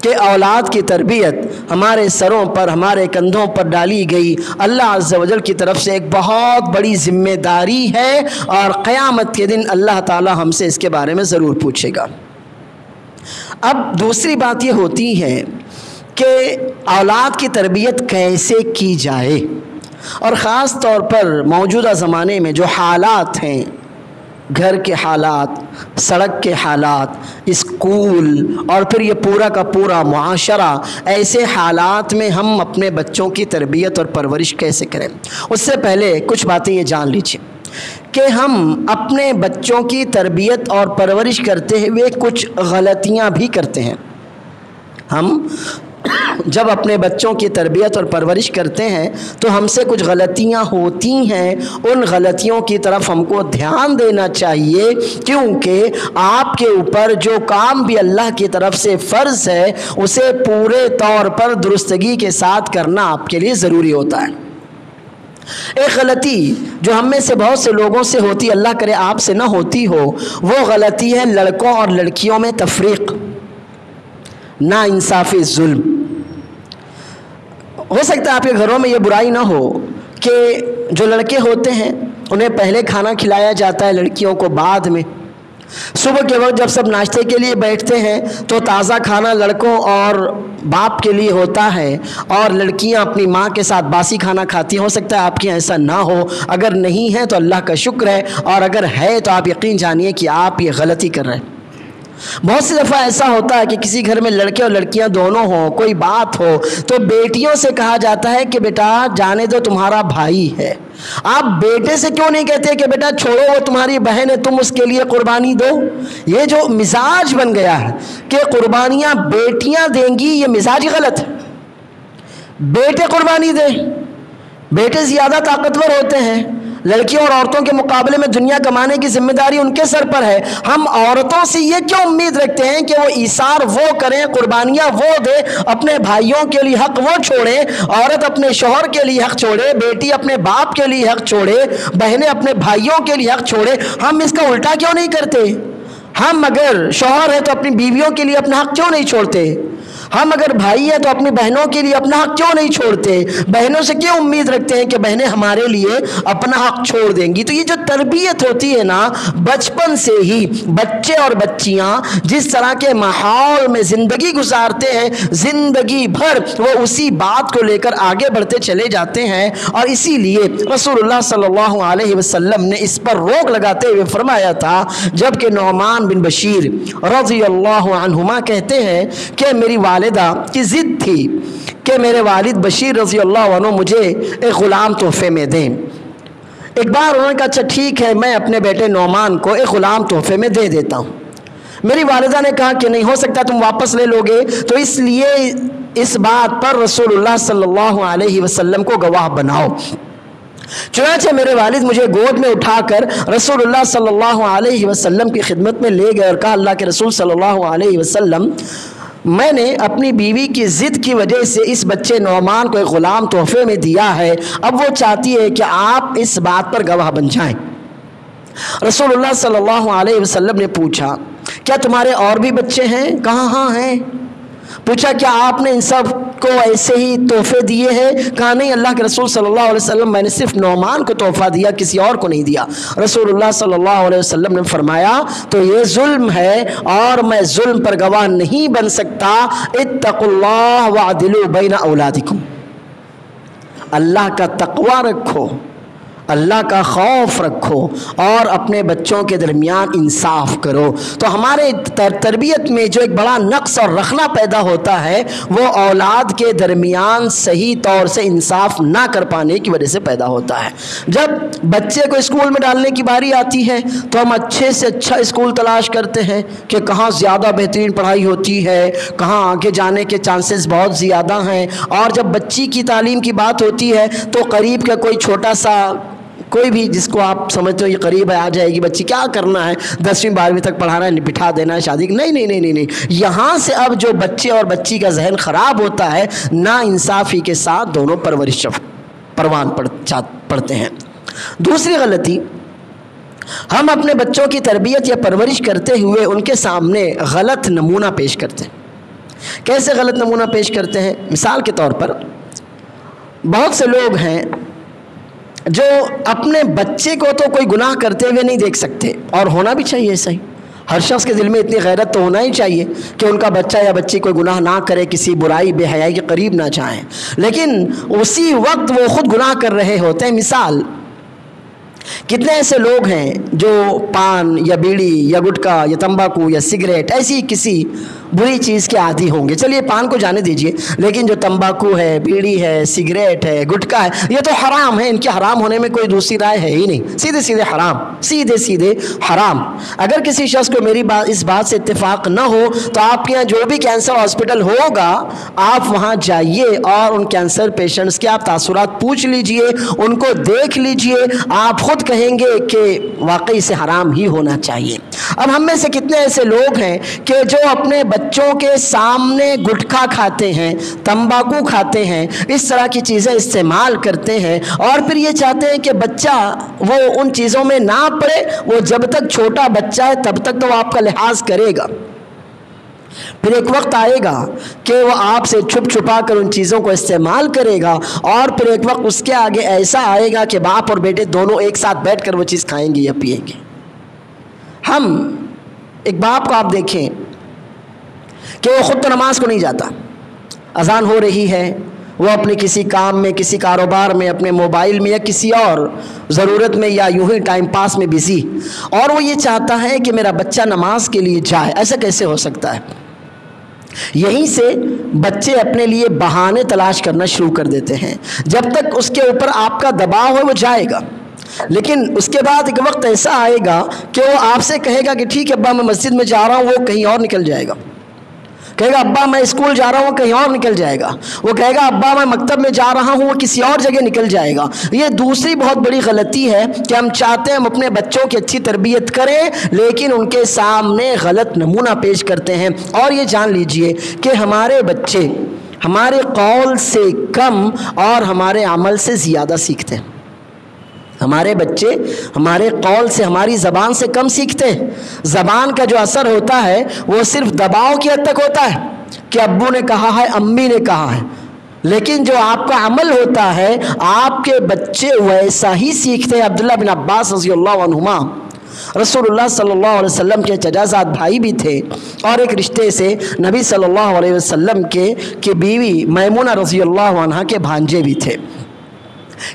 کہ اولاد کی تربیت ہمارے سروں پر ہمارے کندھوں پر ڈالی گئی اللہ عز و جل کی طرف سے ایک بہت بڑی ذمہ داری ہے، اور قیامت کے دن اللہ تعالی ہم سے اس کے بارے میں ضرور پوچھے گا۔ اب دوسری بات یہ ہوتی ہے کہ اولاد کی تربیت کیسے کی جائے، اور خاص طور پر موجودہ زمانے میں جو حالات ہیں، گھر کے حالات، سڑک کے حالات، اسکول، اور پھر یہ پورا کا پورا معاشرہ، ایسے حالات میں ہم اپنے بچوں کی تربیت اور پرورش کیسے کریں؟ اس سے پہلے کچھ باتیں یہ جان لیجیے کہ ہم اپنے بچوں کی تربیت اور پرورش کرتے ہوئے کچھ غلطیاں بھی کرتے ہیں۔ ہم جب اپنے بچوں کی تربیت اور پرورش کرتے ہیں تو ہم سے کچھ غلطیاں ہوتی ہیں، ان غلطیوں کی طرف ہم کو دھیان دینا چاہیے، کیونکہ آپ کے اوپر جو کام بھی اللہ کی طرف سے فرض ہے اسے پورے طور پر درستگی کے ساتھ کرنا آپ کے لیے ضروری ہوتا ہے۔ ایک غلطی جو ہم میں سے بہت سے لوگوں سے ہوتی، اللہ کرے آپ سے نہ ہوتی ہو، وہ غلطی ہے لڑکوں اور لڑکیوں میں تفریق، نا انصافی، ظلم۔ ہو سکتا ہے آپ کے گھروں میں یہ برائی نہ ہو کہ جو لڑکے ہوتے ہیں انہیں پہلے کھانا کھلایا جاتا ہے، لڑکیوں کو بعد میں۔ صبح کے وقت جب سب ناشتے کے لیے بیٹھتے ہیں تو تازہ کھانا لڑکوں اور باپ کے لیے ہوتا ہے، اور لڑکیاں اپنی ماں کے ساتھ باسی کھانا کھاتی ہیں۔ ہو سکتا ہے آپ کے ایسا نہ ہو، اگر نہیں ہے تو اللہ کا شکر ہے، اور اگر ہے تو آپ یقین جانیے کہ آپ یہ غلطی کر رہے ہیں۔ بہت سی دفعہ ایسا ہوتا ہے کہ کسی گھر میں لڑکے اور لڑکیاں دونوں ہوں، کوئی بات ہو تو بیٹیوں سے کہا جاتا ہے کہ بیٹا جانے دو تمہارا بھائی ہے۔ آپ بیٹے سے کیوں نہیں کہتے کہ بیٹا چھوڑو وہ تمہاری بہن ہے، تم اس کے لیے قربانی دو؟ یہ جو مزاج بن گیا ہے کہ قربانیاں بیٹیاں دیں گی، یہ مزاج غلط ہے۔ بیٹے قربانی دیں، بیٹے زیادہ طاقتور ہوتے ہیں، لڑکیوں اور عورتوں کے مقابلے میں دنیا کمانے کی ذمہ داری ان کے سر پر ہے۔ ہم عورتوں سے یہ کیوں امید رکھتے ہیں کہ وہ ایثار وہ کریں، قربانیاں وہ دے، اپنے بھائیوں کے لیے حق وہ چھوڑیں، عورت اپنے شوہر کے لیے حق چھوڑے، بیٹی اپنے باپ کے لیے حق چھوڑے، بہنیں اپنے بھائیوں کے لیے حق چھوڑے؟ ہم اس کا الٹا کیوں نہیں کرتے؟ ہم اگر شوہر ہیں تو اپنی بیویوں کے لیے اپنا حق کیوں نہیں چھوڑتے؟ ہم اگر بھائی ہیں تو اپنی بہنوں کے لیے اپنا حق کیوں نہیں چھوڑتے؟ بہنوں سے کیوں امید رکھتے ہیں کہ بہنیں ہمارے لیے اپنا حق چھوڑ دیں گی؟ تو یہ جو تربیت ہوتی ہے نا، بچپن سے ہی بچے اور بچیاں جس طرح کے ماحول میں زندگی گزارتے ہیں، زندگی بھر وہ اسی بات کو لے کر آگے بڑھتے چلے جاتے ہیں، اور اسی لیے رسول اللہ صلی اللہ علیہ وسلم نے اس پر روک لگاتے ہوئے فرمایا تھا، جبکہ نعمان بن بشیر رضی اللہ عنہما کہتے ہیں کہ میری والدہ کی ضد تھی کہ میرے والد بشیر رضی اللہ عنہ مجھے ایک غلام تحفے میں دیں۔ ایک بار انہوں نے کہا اچھا ٹھیک ہے، میں اپنے بیٹے نعمان کو ایک غلام تحفے میں دے دیتا ہوں۔ میری والدہ نے کہا کہ نہیں ہو سکتا، تم واپس لے لو گے، تو اس لیے اس بات پر رسول اللہ صلی اللہ علیہ وسلم کو گواہ بناؤ۔ چنانچہ میرے والد مجھے گود میں اٹھا کر رسول اللہ صلی اللہ علیہ وسلم کی خدمت میں لے گئے اور کہا اللہ کے رسول صلی اللہ علیہ وسلم میں نے اپنی بیوی کی ضد کی وجہ سے اس بچے نعمان کو ایک غلام تحفے میں دیا ہے، اب وہ چاہتی ہے کہ آپ اس بات پر گواہ بن جائیں۔ رسول اللہ صلی اللہ علیہ وسلم نے پوچھا کیا تمہارے اور بھی بچے ہیں؟ کہا ہاں ہیں۔ پوچھا کیا آپ نے ان سب کو ایسے ہی تحفے دیے ہیں؟ کہا نہیں اللہ کے رسول صلی اللہ علیہ وسلم، میں نے صرف نعمان کو تحفہ دیا، کسی اور کو نہیں دیا۔ رسول اللہ صلی اللہ علیہ وسلم نے فرمایا تو یہ ظلم ہے اور میں ظلم پر گواہ نہیں بن سکتا۔ اتقوا اللہ وعدلوا بین اولادکم، اللہ کا تقوی رکھو، اللہ کا خوف رکھو اور اپنے بچوں کے درمیان انصاف کرو۔ تو ہمارے تربیت میں جو ایک بڑا نقص اور رخنہ پیدا ہوتا ہے وہ اولاد کے درمیان صحیح طور سے انصاف نہ کر پانے کی وجہ سے پیدا ہوتا ہے۔ جب بچے کو اسکول میں ڈالنے کی باری آتی ہے تو ہم اچھے سے اچھا اسکول تلاش کرتے ہیں کہ کہاں زیادہ بہترین پڑھائی ہوتی ہے، کہاں آگے جانے کے چانسز بہت زیادہ ہیں، اور جب بچی کی تعلیم کی بات ہوتی ہے تو قریب کا کوئی چھوٹا سا کوئی بھی جس کو آپ سمجھتے ہو یہ قریب ہے آ جائے گی بچی، کیا کرنا ہے 10ویں 12ویں تک پڑھانا ہے، بٹھا دینا ہے شادی کی، نہیں نہیں نہیں نہیں۔ یہاں سے اب جو بچے اور بچی کا ذہن خراب ہوتا ہے، نا انصافی کے ساتھ دونوں پرورش پروان پڑتے ہیں۔ دوسری غلطی، ہم اپنے بچوں کی تربیت یا پرورش کرتے ہوئے ان کے سامنے غلط نمونہ پیش کرتے ہیں۔ کیسے غلط نمونہ پیش کرتے ہیں؟ مثال کے طور پر بہت سے لوگ ہیں جو اپنے بچے کو تو کوئی گناہ کرتے ہوئے نہیں دیکھ سکتے، اور ہونا بھی چاہیے ایسا ہی۔ ہر شخص کے دل میں اتنی غیرت تو ہونا ہی چاہیے کہ ان کا بچہ یا بچی کوئی گناہ نہ کرے، کسی برائی بے حیائی کے قریب نہ جائیں، لیکن اسی وقت وہ خود گناہ کر رہے ہوتے ہیں۔ مثال، کتنے ایسے لوگ ہیں جو پان یا بیڑی یا گٹکا یا تمباکو یا سگریٹ ایسی کسی بری چیز کے عادی ہوں گے۔ چلیے پان کو جانے دیجئے، لیکن جو تمباکو ہے، بیڑی ہے، سگریٹ ہے، گٹکا ہے، یہ تو حرام ہے، ان کے حرام ہونے میں کوئی دوسری رائے ہے ہی نہیں، سیدھے سیدھے حرام، سیدھے سیدھے حرام۔ اگر کسی شخص کو میری اس بات سے اتفاق نہ ہو تو آپ کے یہاں جو بھی کینسر ہاسپٹل ہوگا آپ وہاں جائیے اور ان کینسر پیشنٹس کے آپ تاثرات پوچھ لیجئے، ان کو دیکھ لیجئے، آپ خود کہیں گے کہ واقعی سے حرام ہی ہونا چاہیے۔ اب ہم میں سے کتنے ایسے لوگ ہیں کہ جو اپنے بچوں کے سامنے گٹکا کھاتے ہیں، تمباکو کھاتے ہیں، اس طرح کی چیزیں استعمال کرتے ہیں، اور پھر یہ چاہتے ہیں کہ بچہ وہ ان چیزوں میں نہ پڑے، وہ جب تک چھوٹا بچہ ہے تب تک تو وہ آپ کا لحاظ کرے گا، پھر ایک وقت آئے گا کہ وہ آپ سے چھپ چھپا کر ان چیزوں کو استعمال کرے گا، اور پھر ایک وقت اس کے آگے ایسا آئے گا کہ باپ اور بیٹے دونوں ایک ساتھ بیٹھ کر وہ چیز کھائیں گے یا پیئیں گے۔ ہم ایک باپ کو آپ دیکھیں کہ وہ خود تو نماز کو نہیں جاتا، اذان ہو رہی ہے، وہ اپنے کسی کام میں، کسی کاروبار میں، اپنے موبائل میں یا کسی اور ضرورت میں یا یوں ہی ٹائم پاس میں بزی، اور وہ یہ چاہتا ہے کہ میرا بچہ نماز کے لیے جائے۔ ایسا کیسے ہو سکتا ہے؟ یہیں سے بچے اپنے لیے بہانے تلاش کرنا شروع کر دیتے ہیں۔ جب تک اس کے اوپر آپ کا دباؤ ہے وہ جائے گا، لیکن اس کے بعد ایک وقت ایسا آئے گا کہ وہ آپ سے کہے گا کہ ٹھیک ہے ابا میں مسجد میں جا رہا ہوں، وہ کہیں اور نکل جائے گا۔ کہے گا ابا میں اسکول جا رہا ہوں، وہ کہیں اور نکل جائے گا۔ وہ کہے گا ابا میں مکتب میں جا رہا ہوں، وہ کسی اور جگہ نکل جائے گا۔ یہ دوسری بہت بڑی غلطی ہے کہ ہم چاہتے ہیں ہم اپنے بچوں کی اچھی تربیت کریں، لیکن ان کے سامنے غلط نمونہ پیش کرتے ہیں۔ اور یہ جان لیجئے کہ ہمارے بچے ہمارے قول سے کم اور ہمارے عمل سے زیادہ سیکھتے ہیں۔ ہمارے بچے ہمارے قول سے، ہماری زبان سے کم سیکھتے ہیں۔ زبان کا جو اثر ہوتا ہے وہ صرف دباؤ کی حد تک ہوتا ہے کہ ابو نے کہا ہے، امی نے کہا ہے، لیکن جو آپ کا عمل ہوتا ہے آپ کے بچے ویسا ہی سیکھتے ہیں۔ عبداللہ بن عباس رضی اللہ عنہما رسول اللہ صلی اللہ علیہ وسلم کے چچازاد بھائی بھی تھے، اور ایک رشتے سے نبی صلی اللہ علیہ وسلم کے بیوی میمونہ رضی اللہ عنہا کے بھانجے بھی تھے۔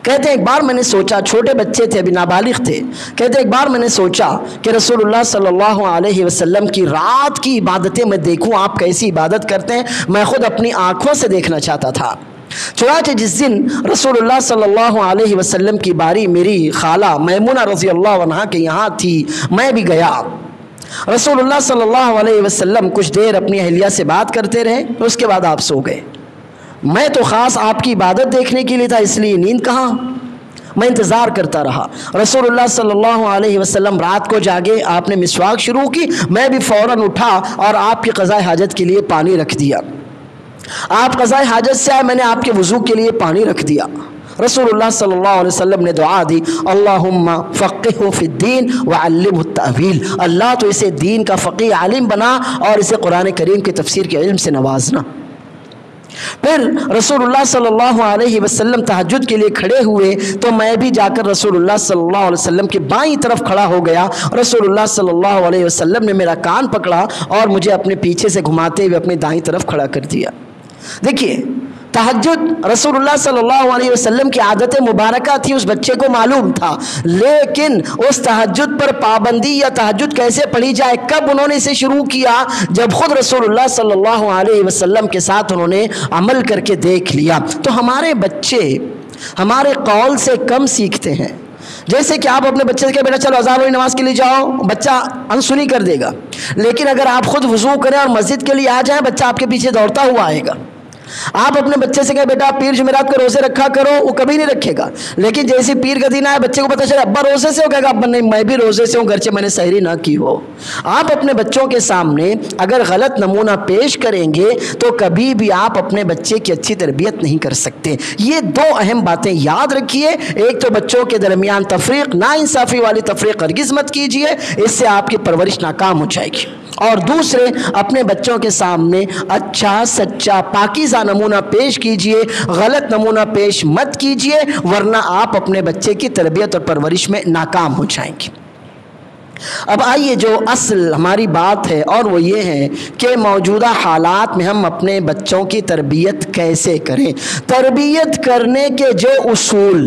کہتے ہیں ایک بار میں نے سوچا، چھوٹے بچے تھے، ابھی نابالغ تھے، کہتے ہیں ایک بار میں نے سوچا کہ رسول اللہ صلی اللہ علیہ وسلم کی رات کی عبادتیں میں دیکھوں آپ کیسی عبادت کرتے ہیں، میں خود اپنی آنکھوں سے دیکھنا چاہتا تھا۔ چنانچہ جس دن رسول اللہ صلی اللہ علیہ وسلم کی باری میری خالہ میمونہ رضی اللہ عنہا کے یہاں تھی، میں بھی گیا۔ رسول اللہ صلی اللہ علیہ وسلم کچھ دیر اپنی اہلیہ سے بات کرتے رہے، اس کے بعد آپ سو گئے۔ میں تو خاص آپ کی عبادت دیکھنے کے لیے تھا، اس لیے نیند کہاں؟ میں انتظار کرتا رہا۔ رسول صلی اللہ علیہ وسلم رات کو جاگے، آپ نے مسواک شروع کی، میں بھی فوراً اٹھا اور آپ کی قضاء حاجت کے لیے پانی رکھ دیا۔ آپ قضاء حاجت سے آئے، میں نے آپ کے وضو کے لیے پانی رکھ دیا۔ رسول اللہ صلی اللہ علیہ وسلم نے دعا دی، اللہم فقہہ فی الدین وعلمہ التأویل، اللہ تو اسے دین کا فقیہ عالم بنا اور اسے قرآن کریم کی تفسیر کے علم سے نوازنا۔ پھر رسول اللہ صلی اللہ علیہ وسلم تہجد کے لیے کھڑے ہوئے تو میں بھی جا کر رسول اللہ صلی اللہ علیہ وسلم کی بائیں طرف کھڑا ہو گیا۔ رسول اللہ صلی اللہ علیہ وسلم نے میرا کان پکڑا اور مجھے اپنے پیچھے سے گھماتے ہوئے اپنی دائیں طرف کھڑا کر دیا۔ دیکھیے، تہجد رسول اللہ صلی اللہ علیہ وسلم کی عادت مبارکہ تھی، اس بچے کو معلوم تھا، لیکن اس تہجد پر پابندی یا تہجد کیسے پڑھی جائے، کب انہوں نے اسے شروع کیا؟ جب خود رسول اللہ صلی اللہ علیہ وسلم کے ساتھ انہوں نے عمل کر کے دیکھ لیا۔ تو ہمارے بچے ہمارے قول سے کم سیکھتے ہیں۔ جیسے کہ آپ اپنے بچے سے کہ بیٹا چلو اذان والی نماز کے لیے جاؤ، بچہ انسنی کر دے گا، لیکن اگر آپ خود وضو کریں اور مسجد کے لیے آ جائیں، بچہ آپ کے پیچھے دوڑتا ہوا آئے گا۔ آپ اپنے بچے سے کہیں بیٹا پیر جمعرات کو روزے رکھا کرو، وہ کبھی نہیں رکھے گا، لیکن جیسے پیر کا دن آئے بچے کو پتہ چلے ابا روزے سے ہو، کہے گا ابا نہیں میں بھی روزے سے ہوں، گرچہ میں نے سحری نہ کی ہو۔ آپ اپنے بچوں کے سامنے اگر غلط نمونہ پیش کریں گے تو کبھی بھی آپ اپنے بچے کی اچھی تربیت نہیں کر سکتے۔ یہ دو اہم باتیں یاد رکھیے، ایک تو بچوں کے درمیان تفریق، نا انصافی والی تفریق ہرگز مت کیجیے، اس سے آپ کی پرورش ناکام ہو جائے گی، اور دوسرے اپنے بچوں کے سامنے اچھا سچا پاکیزہ نمونہ پیش کیجئے، غلط نمونہ پیش مت کیجئے، ورنہ آپ اپنے بچے کی تربیت اور پرورش میں ناکام ہو جائیں گے۔ اب آئیے جو اصل ہماری بات ہے اور وہ یہ ہے کہ موجودہ حالات میں ہم اپنے بچوں کی تربیت کیسے کریں۔ تربیت کرنے کے جو اصول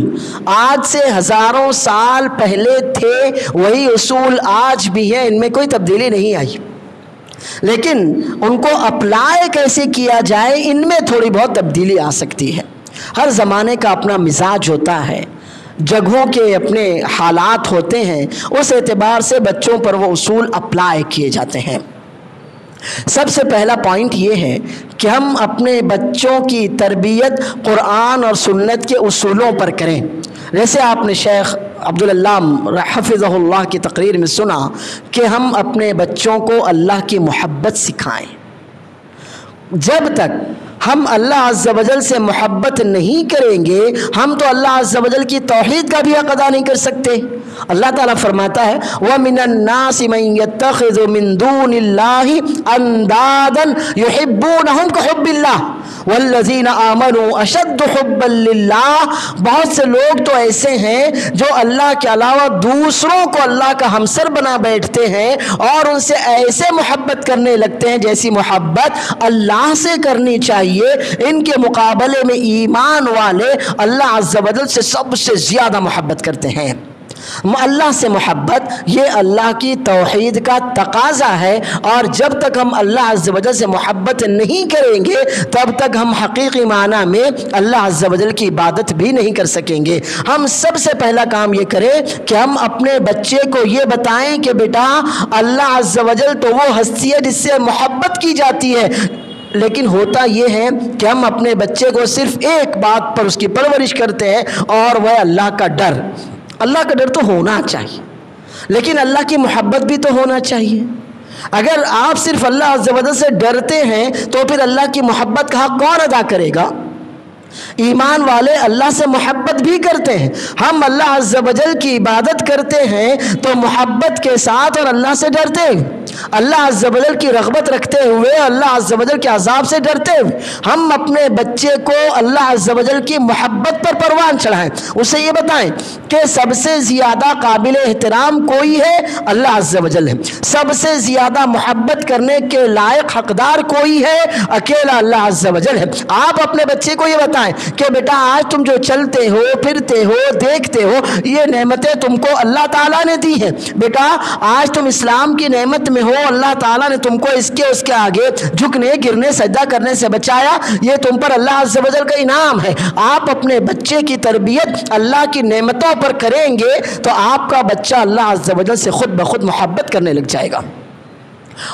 آج سے ہزاروں سال پہلے تھے وہی اصول آج بھی ہیں، ان میں کوئی تبدیلی نہیں آئی، لیکن ان کو اپلائی کیسے کیا جائے ان میں تھوڑی بہت تبدیلی آ سکتی ہے۔ ہر زمانے کا اپنا مزاج ہوتا ہے، جگہوں کے اپنے حالات ہوتے ہیں، اس اعتبار سے بچوں پر وہ اصول اپلائی کیے جاتے ہیں۔ سب سے پہلا پوائنٹ یہ ہے کہ ہم اپنے بچوں کی تربیت قرآن اور سنت کے اصولوں پر کریں۔ جیسے آپ نے شیخ عبدالعلام حفظہ اللہ کی تقریر میں سنا کہ ہم اپنے بچوں کو اللہ کی محبت سکھائیں۔ جب تک ہم اللہ عز و جل سے محبت نہیں کریں گے، ہم تو اللہ عز و جل کی توحید کا بھی حق ادا نہیں کر سکتے۔ اللہ تعالیٰ فرماتا ہے وَمِنَ النَّاسِ مَن يَتَّخِذُ مِن دُونِ اللَّهِ أَندَادًا يُحِبُّونَهُمْ كَحُبِّ اللَّهِ وَالَّذِينَ آمَنُوا أَشَدُّ حُبًّا لِلَّهِ۔ بہت سے لوگ تو ایسے ہیں جو اللہ کے علاوہ دوسروں کو اللہ کا ہمسر بنا بیٹھتے ہیں اور ان سے ایسے محبت کرنے لگتے ہیں جیسی محبت اللہ سے کرنی چاہیے۔ ان کے مقابلے میں ایمان والے اللہ عز و جل سے سب سے زیادہ محبت کرتے ہیں۔ اللہ سے محبت یہ اللہ کی توحید کا تقاضا ہے، اور جب تک ہم اللہ عز و جل سے محبت نہیں کریں گے تب تک ہم حقیقی معنی میں اللہ عز و جل کی عبادت بھی نہیں کر سکیں گے۔ ہم سب سے پہلا کام یہ کریں کہ ہم اپنے بچے کو یہ بتائیں کہ بیٹا اللہ عز و جل تو وہ ہستی ہے جس سے محبت کی جاتی ہے، لیکن ہوتا یہ ہے کہ ہم اپنے بچے کو صرف ایک بات پر اس کی پرورش کرتے ہیں اور وہ اللہ کا ڈر۔ اللہ کا ڈر تو ہونا چاہیے، لیکن اللہ کی محبت بھی تو ہونا چاہیے۔ اگر آپ صرف اللہ عز و جل سے ڈرتے ہیں تو پھر اللہ کی محبت کا حق کون ادا کرے گا؟ ایمان والے اللہ سے محبت بھی کرتے ہیں۔ ہم اللہ عز و جل کی عبادت کرتے ہیں تو محبت کے ساتھ اور اللہ سے ڈرتے ہیں، اللہ عز و جل کی رغبت رکھتے ہوئے، اللہ عز و جل کے عذاب سے ڈرتے ہوئے ہم اپنے بچے کو اللہ عز و جل کی محبت پر پروان چڑھائیں۔ اسے یہ بتائیں کہ سب سے زیادہ قابل احترام کوئی ہے، اللہ عز و جل ہے۔ سب سے زیادہ محبت کرنے کے لائق حقدار کوئی ہے، اکیلا اللہ عز و جل ہے۔ آپ اپنے بچے کو یہ بتائیں کہ بیٹا آج تم جو چلتے ہو، پھرتے ہو، دیکھتے ہو، یہ نعمتیں تم کو اللہ تعالیٰ نے دی ہیں۔ بیٹا آج تم اسلام کی نعمت میں ہو، اللہ تعالیٰ نے تم کو اس کے آگے جھکنے، گرنے، سجدہ کرنے سے بچایا، یہ تم پر اللہ عز و جل کا انعام ہے۔ آپ اپنے بچے کی تربیت اللہ کی نعمتوں پر کریں گے تو آپ کا بچہ اللہ عز و جل سے خود بخود محبت کرنے لگ جائے گا،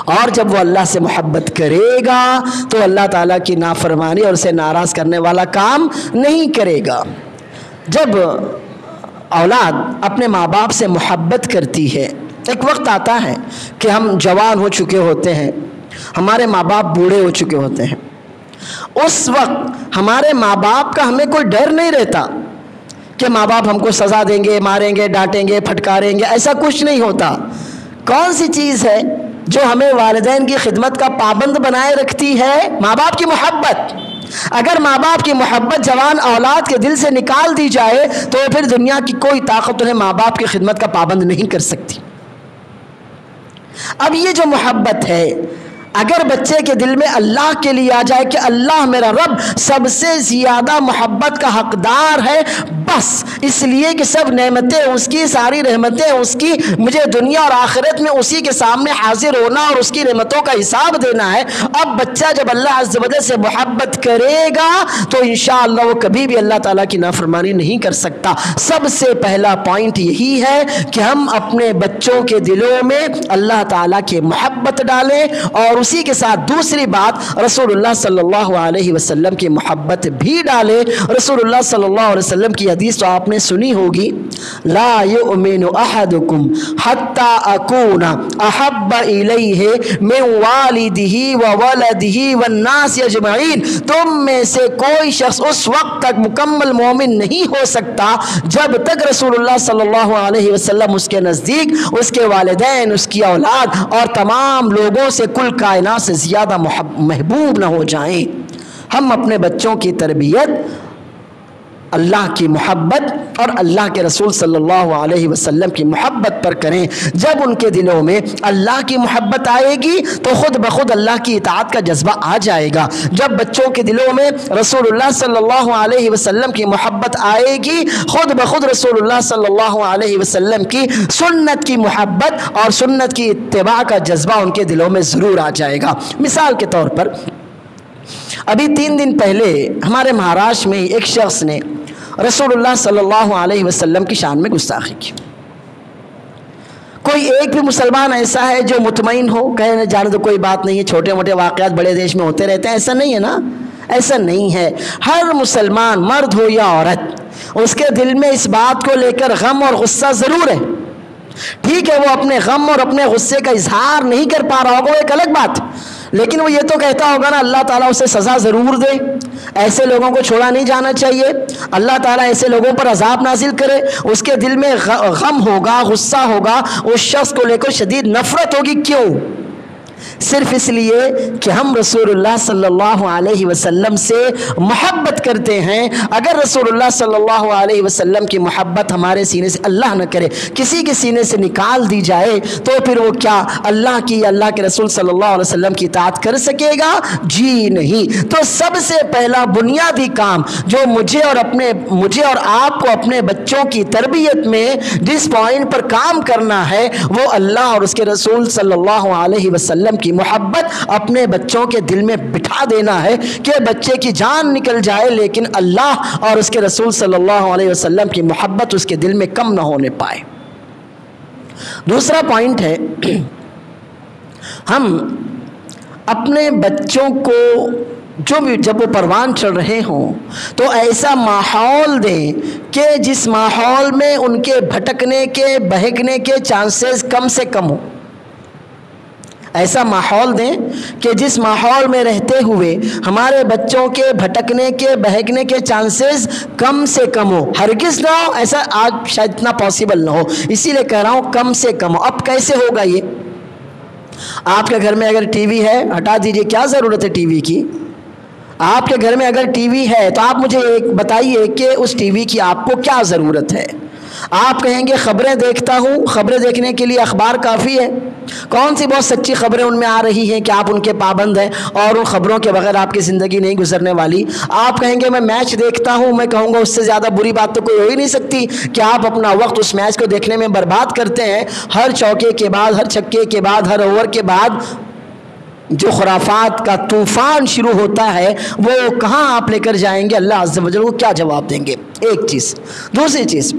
اور جب وہ اللہ سے محبت کرے گا تو اللہ تعالیٰ کی نافرمانی اور اسے ناراض کرنے والا کام نہیں کرے گا۔ جب اولاد اپنے ماں باپ سے محبت کرتی ہے، ایک وقت آتا ہے کہ ہم جوان ہو چکے ہوتے ہیں، ہمارے ماں باپ بوڑھے ہو چکے ہوتے ہیں، اس وقت ہمارے ماں باپ کا ہمیں کوئی ڈر نہیں رہتا کہ ماں باپ ہم کو سزا دیں گے، ماریں گے، ڈانٹیں گے، پھٹکاریں گے، ایسا کچھ نہیں ہوتا۔ کون سی چیز ہے جو ہمیں والدین کی خدمت کا پابند بنائے رکھتی ہے؟ ماں باپ کی محبت۔ اگر ماں باپ کی محبت جوان اولاد کے دل سے نکال دی جائے تو پھر دنیا کی کوئی طاقت انہیں ماں باپ کی خدمت کا پابند نہیں کر سکتی۔ اب یہ جو محبت ہے، اگر بچے کے دل میں اللہ کے لیے آ جائے کہ اللہ میرا رب سب سے زیادہ محبت کا حقدار ہے، بس اس لیے کہ سب نعمتیں اس کی، ساری رحمتیں اس کی، مجھے دنیا اور آخرت میں اسی کے سامنے حاضر ہونا اور اس کی نعمتوں کا حساب دینا ہے۔ اب بچہ جب اللہ عز و جل سے محبت کرے گا تو انشاءاللہ وہ کبھی بھی اللہ تعالیٰ کی نافرمانی نہیں کر سکتا۔ سب سے پہلا پوائنٹ یہی ہے کہ ہم اپنے بچوں کے دلوں میں اللہ تعالیٰ کی محبت ڈالیں، اور اسی کے ساتھ دوسری بات رسول اللہ صلی اللہ علیہ وسلم کی محبت بھی ڈالے۔ رسول اللہ صلی اللہ علیہ وسلم کی حدیث تو آپ نے سنی ہوگی، لا یؤمن احدکم حتی اکون احب الیہ من والدہ وولدہ والناس اجمعین، تم میں سے کوئی شخص اس وقت تک مکمل مومن نہیں ہو سکتا جب تک رسول اللہ صلی اللہ علیہ وسلم اس کے نزدیک، اس کے والدین، اس کی اولاد اور تمام لوگوں سے، کل کائنات سے زیادہ محبوب نہ ہو جائیں۔ ہم اپنے بچوں کی تربیت اللہ کی محبت اور اللہ کے رسول صلی اللہ علیہ وسلم کی محبت پر کریں۔ جب ان کے دلوں میں اللہ کی محبت آئے گی تو خود بخود اللہ کی اطاعت کا جذبہ آ جائے گا۔ جب بچوں کے دلوں میں رسول اللہ صلی اللہ علیہ وسلم کی محبت آئے گی، خود بخود رسول اللہ صلی اللہ علیہ وسلم کی سنت کی محبت اور سنت کی اتباع کا جذبہ ان کے دلوں میں ضرور آ جائے گا۔ مثال کے طور پر ابھی 3 دن پہلے ہمارے مہاراشٹر میں ایک شخص نے رسول اللہ صلی اللہ علیہ وسلم کی شان میں گستاخی کی۔ کوئی ایک بھی مسلمان ایسا ہے جو مطمئن ہو، کہے جانے تو کوئی بات نہیں ہے، چھوٹے موٹے واقعات بڑے دیش میں ہوتے رہتے ہیں، ایسا نہیں ہے نا، ایسا نہیں ہے۔ ہر مسلمان مرد ہو یا عورت، اس کے دل میں اس بات کو لے کر غم اور غصہ ضرور ہے۔ ٹھیک ہے وہ اپنے غم اور اپنے غصے کا اظہار نہیں کر پا رہا ہوگا، وہ ایک الگ بات، لیکن وہ یہ تو کہتا ہوگا نا اللہ تعالیٰ اسے سزا ضرور دے، ایسے لوگوں کو چھوڑا نہیں جانا چاہیے، اللہ تعالیٰ ایسے لوگوں پر عذاب نازل کرے۔ اس کے دل میں غم ہوگا، غصہ ہوگا، اس شخص کو لے کر شدید نفرت ہوگی۔ کیوں؟ صرف اس لیے کہ ہم رسول اللہ صلی اللہ علیہ وسلم سے محبت کرتے ہیں۔ اگر رسول اللہ صلی اللہ علیہ وسلم کی محبت ہمارے سینے سے، اللہ نہ کرے کسی کے سینے سے نکال دی جائے تو پھر وہ کیا اللہ کی، اللہ کے رسول صلی اللہ علیہ وسلم کی اطاعت کر سکے گا؟ جی نہیں۔ تو سب سے پہلا بنیادی کام جو مجھے اور آپ کو اپنے بچوں کی تربیت میں جس پوائنٹ پر کام کرنا ہے وہ اللہ اور اس کے رسول صلی اللہ علیہ وسلم کی محبت اپنے بچوں کے دل میں بٹھا دینا ہے کہ بچے کی جان نکل جائے لیکن اللہ اور اس کے رسول صلی اللہ علیہ وسلم کی محبت اس کے دل میں کم نہ ہونے پائے۔ دوسرا پوائنٹ ہے، ہم اپنے بچوں کو جب وہ پروان چڑھ رہے ہوں تو ایسا ماحول دیں کہ جس ماحول میں ان کے بھٹکنے کے، بہکنے کے چانسز کم سے کم ہوں۔ ایسا ماحول دیں کہ جس ماحول میں رہتے ہوئے ہمارے بچوں کے بھٹکنے کے، بہکنے کے چانسز کم سے کم ہو، ہرگز نہ ہو، ایسا آج شاید اتنا پاسبل نہ ہو، اسی لیے کہہ رہا ہوں کم سے کم ہو۔ اب کیسے ہوگا یہ؟ آپ کے گھر میں اگر ٹی وی ہے، ہٹا دیجئے، کیا ضرورت ہے ٹی وی کی؟ آپ کے گھر میں اگر ٹی وی ہے تو آپ مجھے ایک بتائیے کہ اس ٹی وی کی آپ کو کیا ضرورت ہے؟ آپ کہیں گے خبریں دیکھتا ہوں، خبریں دیکھنے کے لیے اخبار کافی ہے۔ کون سی بہت سچی خبریں ان میں آ رہی ہیں کہ آپ ان کے پابند ہیں اور ان خبروں کے بغیر آپ کی زندگی نہیں گزرنے والی۔ آپ کہیں گے میں میچ دیکھتا ہوں، میں کہوں گا اس سے زیادہ بری بات تو کوئی ہو ہی نہیں سکتی کہ آپ اپنا وقت اس میچ کو دیکھنے میں برباد کرتے ہیں۔ ہر چوکے کے بعد، ہر چھکے کے بعد، ہر اوور کے بعد جو خرافات کا طوفان شروع ہوتا ہے وہ کہاں آپ لے کر جائیں گے؟ اللہ عز و جل کو کیا جواب دیں گے؟ ایک چیز۔ دوسری چیز،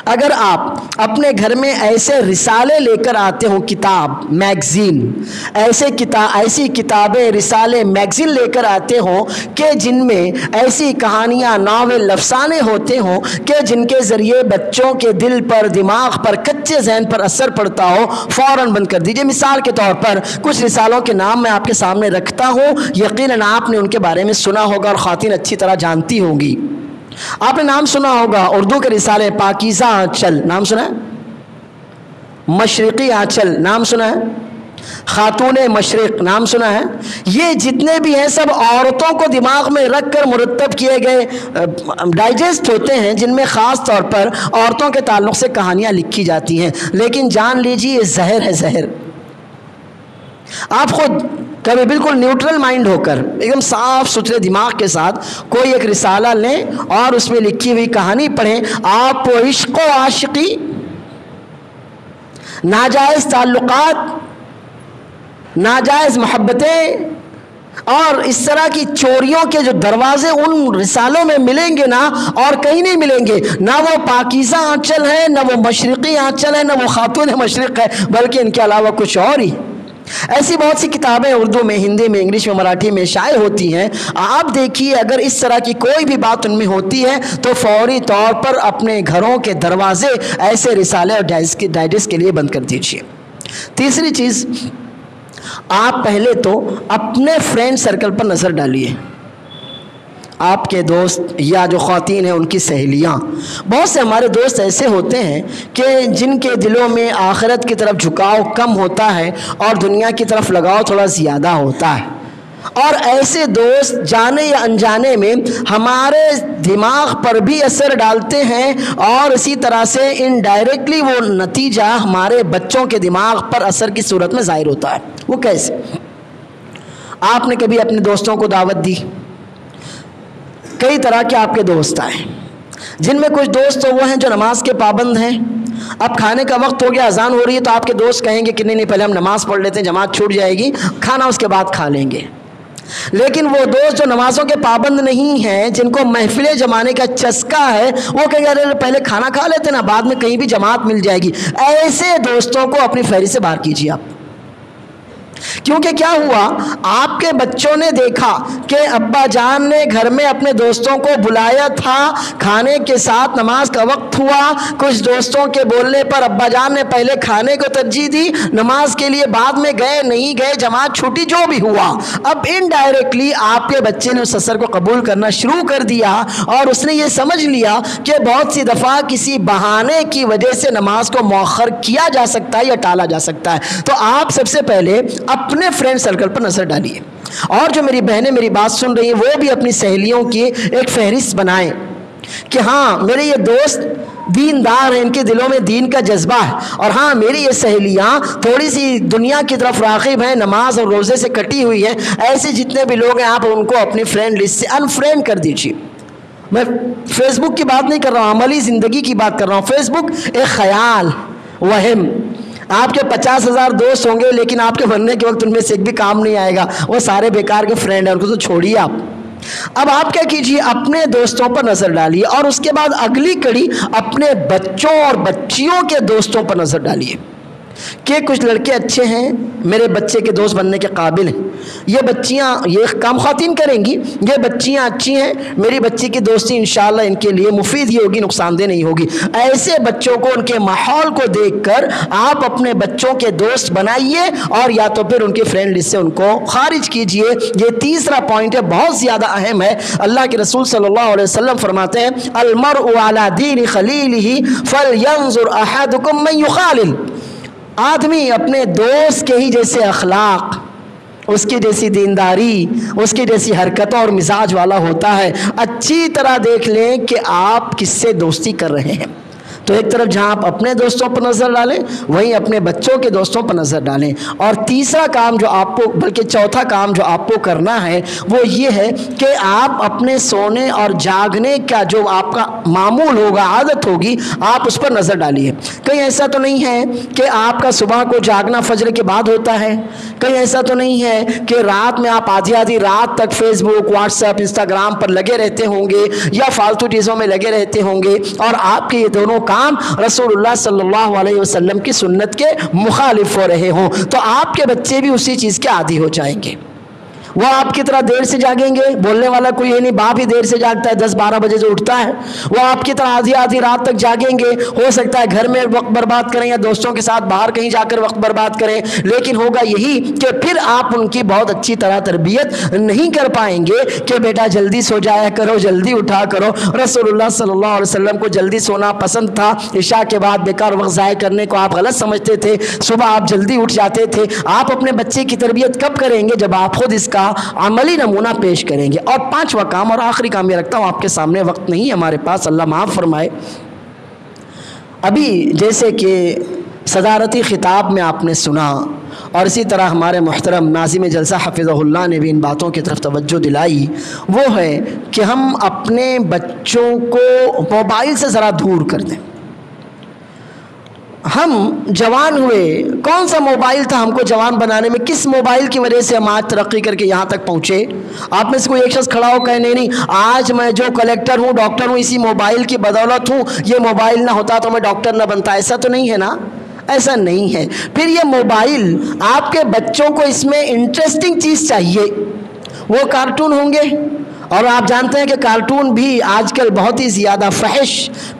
اگر آپ اپنے گھر میں ایسے رسالے لے کر آتے ہو، کتاب میگزین، ایسی کتابیں رسالے میگزین لے کر آتے ہو کہ جن میں ایسی کہانیاں، ناول، افسانے ہوتے ہوں کہ جن کے ذریعے بچوں کے دل پر، دماغ پر، کچے ذہن پر اثر پڑتا ہو، فوراً بند کر دیجئے۔ مثال کے طور پر کچھ رسالوں کے نام میں آپ کے سامنے رکھتا ہوں، یقیناً آپ نے ان کے بارے میں سنا ہوگا اور خواتین اچھی طرح جانتی ہوں گی۔ آپ نے نام سنا ہوگا اردو کے رسالے پاکیزہ آنچل، نام سنا ہے؟ مشرقی آنچل، نام سنا ہے؟ خاتون مشرق، نام سنا ہے؟ یہ جتنے بھی ہیں سب عورتوں کو دماغ میں رکھ کر مرتب کیے گئے ڈائجسٹ ہوتے ہیں، جن میں خاص طور پر عورتوں کے تعلق سے کہانیاں لکھی جاتی ہیں۔ لیکن جان لیجیے یہ زہر ہے، زہر۔ آپ خود کبھی بالکل نیوٹرل مائنڈ ہو کر، ایک دم صاف ستھرے دماغ کے ساتھ کوئی ایک رسالہ لیں اور اس میں لکھی ہوئی کہانی پڑھیں، آپ کو عشق و عاشقی، ناجائز تعلقات، ناجائز محبتیں اور اس طرح کی چوریوں کے جو دروازے ان رسالوں میں ملیں گے نا، اور کہیں نہیں ملیں گے۔ نہ وہ پاکیزہ آنچل ہے، نہ وہ مشرقی آنچل ہے، نہ وہ خاتون مشرق ہے، بلکہ ان کے علاوہ کچھ اور ہی۔ ایسی بہت سی کتابیں اردو میں، ہندی میں، انگلش میں، مراٹھی میں شائع ہوتی ہیں۔ آپ دیکھیے اگر اس طرح کی کوئی بھی بات ان میں ہوتی ہے تو فوری طور پر اپنے گھروں کے دروازے ایسے رسالے اور ڈائجسٹ کے لیے بند کر دیجیے۔ تیسری چیز، آپ پہلے تو اپنے فرینڈ سرکل پر نظر ڈالیے۔ آپ کے دوست یا جو خواتین ہیں ان کی سہیلیاں، بہت سے ہمارے دوست ایسے ہوتے ہیں کہ جن کے دلوں میں آخرت کی طرف جھکاؤ کم ہوتا ہے اور دنیا کی طرف لگاؤ تھوڑا زیادہ ہوتا ہے، اور ایسے دوست جانے یا انجانے میں ہمارے دماغ پر بھی اثر ڈالتے ہیں، اور اسی طرح سے انڈائریکٹلی وہ نتیجہ ہمارے بچوں کے دماغ پر اثر کی صورت میں ظاہر ہوتا ہے۔ وہ کیسے؟ آپ نے کبھی اپنے دوستوں کو دعوت دی، کئی طرح کے آپ کے دوست آئے، جن میں کچھ دوست تو وہ ہیں جو نماز کے پابند ہیں۔ اب کھانے کا وقت ہو گیا، اذان ہو رہی ہے، تو آپ کے دوست کہیں گے کہ نہیں پہلے ہم نماز پڑھ لیتے ہیں، جماعت چھوٹ جائے گی، کھانا اس کے بعد کھا لیں گے۔ لیکن وہ دوست جو نمازوں کے پابند نہیں ہیں، جن کو محفلیں جمانے کا چسکا ہے، وہ کہیں گے ارے پہلے کھانا کھا لیتے نا، بعد میں کہیں بھی جماعت مل جائے گی۔ ایسے دوستوں کو اپنی فہرست سے باہر کیجیے آپ، کیونکہ کیا ہوا، آپ کے بچوں نے دیکھا کہ ابا جان نے گھر میں اپنے دوستوں کو بلایا تھا، کھانے کے ساتھ نماز کا وقت ہوا، کچھ دوستوں کے بولنے پر ابا جان نے پہلے کھانے کو ترجیح دی، نماز کے لیے بعد میں گئے نہیں گئے، جماعت چھوٹی، جو بھی ہوا، اب انڈائریکٹلی آپ کے بچے نے اس اثر کو قبول کرنا شروع کر دیا، اور اس نے یہ سمجھ لیا کہ بہت سی دفعہ کسی بہانے کی وجہ سے نماز کو مؤخر کیا جا سکتا ہے یا ٹالا جا سکتا ہے۔ تو آپ سب سے پہلے اپنے فرینڈ سرکل پر نظر ڈالیے، اور جو میری بہنیں میری بات سن رہی ہیں وہ بھی اپنی سہیلیوں کی ایک فہرست بنائیں کہ ہاں میرے یہ دوست دیندار ہیں، ان کے دلوں میں دین کا جذبہ ہے، اور ہاں میری یہ سہیلیاں تھوڑی سی دنیا کی طرف راغب ہیں، نماز اور روزے سے کٹی ہوئی ہیں۔ ایسے جتنے بھی لوگ ہیں آپ ان کو اپنی فرینڈ لسٹ سے انفرینڈ کر دیجیے۔ میں فیس بک کی بات نہیں کر رہا ہوں، عملی زندگی کی بات کر رہا ہوں۔ فیس بک ایک خیال، وہم، آپ کے 50,000 دوست ہوں گے لیکن آپ کے مرنے کے وقت ان میں سے ایک بھی کام نہیں آئے گا، وہ سارے بیکار کے فرینڈ ہیں، ان کو تو چھوڑیے آپ۔ اب آپ کیا کیجئے، اپنے دوستوں پر نظر ڈالیے، اور اس کے بعد اگلی کڑی اپنے بچوں اور بچیوں کے دوستوں پر نظر ڈالیے کہ کچھ لڑکے اچھے ہیں، میرے بچے کے دوست بننے کے قابل ہیں، یہ بچیاں یہ کام خواتین کریں گی، یہ بچیاں اچھی ہیں، میری بچی کی دوستی انشاءاللہ ان کے لیے مفید ہی ہوگی، نقصان دہ نہیں ہوگی۔ ایسے بچوں کو ان کے ماحول کو دیکھ کر آپ اپنے بچوں کے دوست بنائیے، اور یا تو پھر ان کی فرینڈ لسٹ سے ان کو خارج کیجئے۔ یہ تیسرا پوائنٹ ہے، بہت زیادہ اہم ہے۔ اللہ کے رسول صلی اللہ علیہ وسلم فرماتے ہیں المرء علی دین خلیلہ فلینظر احدکم من یخالل، آدمی اپنے دوست کے ہی جیسے اخلاق، اس کی جیسی دینداری، اس کی جیسی حرکتوں اور مزاج والا ہوتا ہے۔ اچھی طرح دیکھ لیں کہ آپ کس سے دوستی کر رہے ہیں۔ تو ایک طرف جہاں آپ اپنے دوستوں پر نظر ڈالیں، وہیں اپنے بچوں کے دوستوں پر نظر ڈالیں۔ اور تیسرا کام جو آپ کو، بلکہ چوتھا کام جو آپ کو کرنا ہے وہ یہ ہے کہ آپ اپنے سونے اور جاگنے کا جو آپ کا معمول ہوگا، عادت ہوگی، آپ اس پر نظر ڈالیے۔ کہیں ایسا تو نہیں ہے کہ آپ کا صبح کو جاگنا فجر کے بعد ہوتا ہے، کہیں ایسا تو نہیں ہے کہ رات میں آپ آدھی رات تک فیس بک، واٹس ایپ، انسٹاگرام پر لگے رہتے ہوں گے یا فالتو چیزوں میں لگے رہتے ہوں گے، اور آپ کے یہ دونوں کام کام رسول اللہ صلی اللہ علیہ وسلم کی سنت کے مخالف ہو رہے ہوں، تو آپ کے بچے بھی اسی چیز کے عادی ہو جائیں گے۔ وہ آپ کی طرح دیر سے جاگیں گے، بولنے والا کوئی ہے نہیں، باپ ہی دیر سے جاگتا ہے، 10-12 بجے سے اٹھتا ہے۔ وہ آپ کی طرح آدھی رات تک جاگیں گے، ہو سکتا ہے گھر میں وقت برباد کریں یا دوستوں کے ساتھ باہر کہیں جا کر وقت برباد کریں، لیکن ہوگا یہی کہ پھر آپ ان کی بہت اچھی طرح تربیت نہیں کر پائیں گے کہ بیٹا جلدی سو جایا کرو، جلدی اٹھا کرو۔ رسول اللہ صلی اللہ علیہ وسلم کو جلدی سونا پسند تھا، عشاء کے بعد بیکار وقت ضائع کرنے کو آپ غلط سمجھتے تھے، صبح آپ جلدی اٹھ جاتے تھے۔ آپ اپنے بچے کی تربیت کب کریں گے؟ جب آپ خود اس کا عملی نمونہ پیش کریں گے۔ اور 5واں کام اور آخری کام یہ رکھتا ہوں، آپ کے سامنے وقت نہیں ہمارے پاس، اللہ معاف فرمائے۔ ابھی جیسے کہ صدارتی خطاب میں آپ نے سنا، اور اسی طرح ہمارے محترم ناظم جلسہ حفظہ اللہ نے بھی ان باتوں کی طرف توجہ دلائی، وہ ہے کہ ہم اپنے بچوں کو موبائل سے ذرا دور کر دیں۔ ہم جوان ہوئے، کون سا موبائل تھا ہم کو جوان بنانے میں؟ کس موبائل کی وجہ سے ہم آج ترقی کر کے یہاں تک پہنچے؟ آپ میں سے کوئی ایک شخص کھڑا ہو کہے نہیں آج میں جو کلیکٹر ہوں، ڈاکٹر ہوں، اسی موبائل کی بدولت ہوں، یہ موبائل نہ ہوتا تو میں ڈاکٹر نہ بنتا۔ ایسا تو نہیں ہے نا، ایسا نہیں ہے۔ پھر یہ موبائل، آپ کے بچوں کو اس میں انٹرسٹنگ چیز چاہیے، وہ کارٹون ہوں گے، اور آپ جانتے ہیں کہ کارٹون بھی آج کل بہت ہی زیادہ فحش،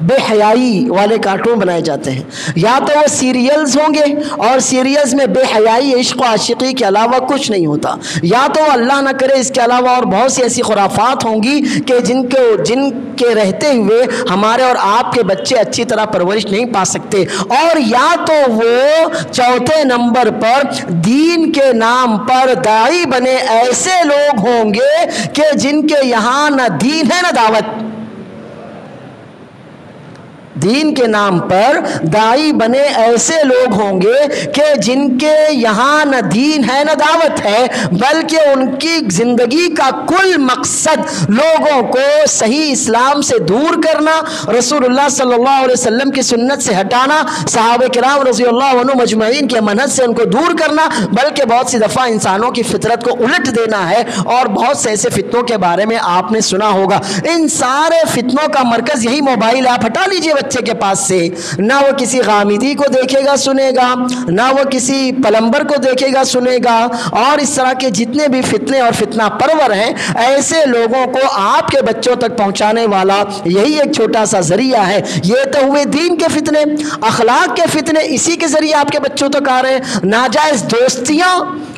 بے حیائی والے کارٹون بنائے جاتے ہیں۔ یا تو وہ سیریلز ہوں گے، اور سیریلز میں بے حیائی، عشق و عاشقی کے علاوہ کچھ نہیں ہوتا، یا تو اللہ نہ کرے اس کے علاوہ اور بہت سی ایسی خرافات ہوں گی کہ جن کے رہتے ہوئے ہمارے اور آپ کے بچے اچھی طرح پرورش نہیں پا سکتے۔ اور یا تو وہ چوتھے نمبر پر دین کے نام پر داعی بنے ایسے لوگ ہوں گے کہ جن کے یہاں نہ دین ہے نہ دعوت۔ دین کے نام پر داعی بنے ایسے لوگ ہوں گے کہ جن کے یہاں نہ دین ہے نہ دعوت ہے، بلکہ ان کی زندگی کا کل مقصد لوگوں کو صحیح اسلام سے دور کرنا، رسول اللہ صلی اللہ علیہ وسلم کی سنت سے ہٹانا، صحابہ کرام رضی اللہ عنہ مجمعین کے منہج سے ان کو دور کرنا، بلکہ بہت سی دفعہ انسانوں کی فطرت کو الٹ دینا ہے۔ اور بہت سے ایسے فتنوں کے بارے میں آپ نے سنا ہوگا۔ ان سارے فتنوں کا مرکز یہی موبائل ہے۔ آپ ہٹا لیجئے بچے کے پاس سے، نہ وہ کسی غامدی کو دیکھے گا سنے گا، نہ وہ کسی پلمبر کو دیکھے گا سنے گا، اور اس طرح کے جتنے بھی فتنے اور فتنہ پرور ہیں، ایسے لوگوں کو آپ کے بچوں تک پہنچانے والا یہی ایک چھوٹا سا ذریعہ ہے۔ یہ تو ہوئے دین کے فتنے، اخلاق کے فتنے، اسی کے ذریعے آپ کے بچوں تک آ رہے ہیں۔ ناجائز دوستیاں،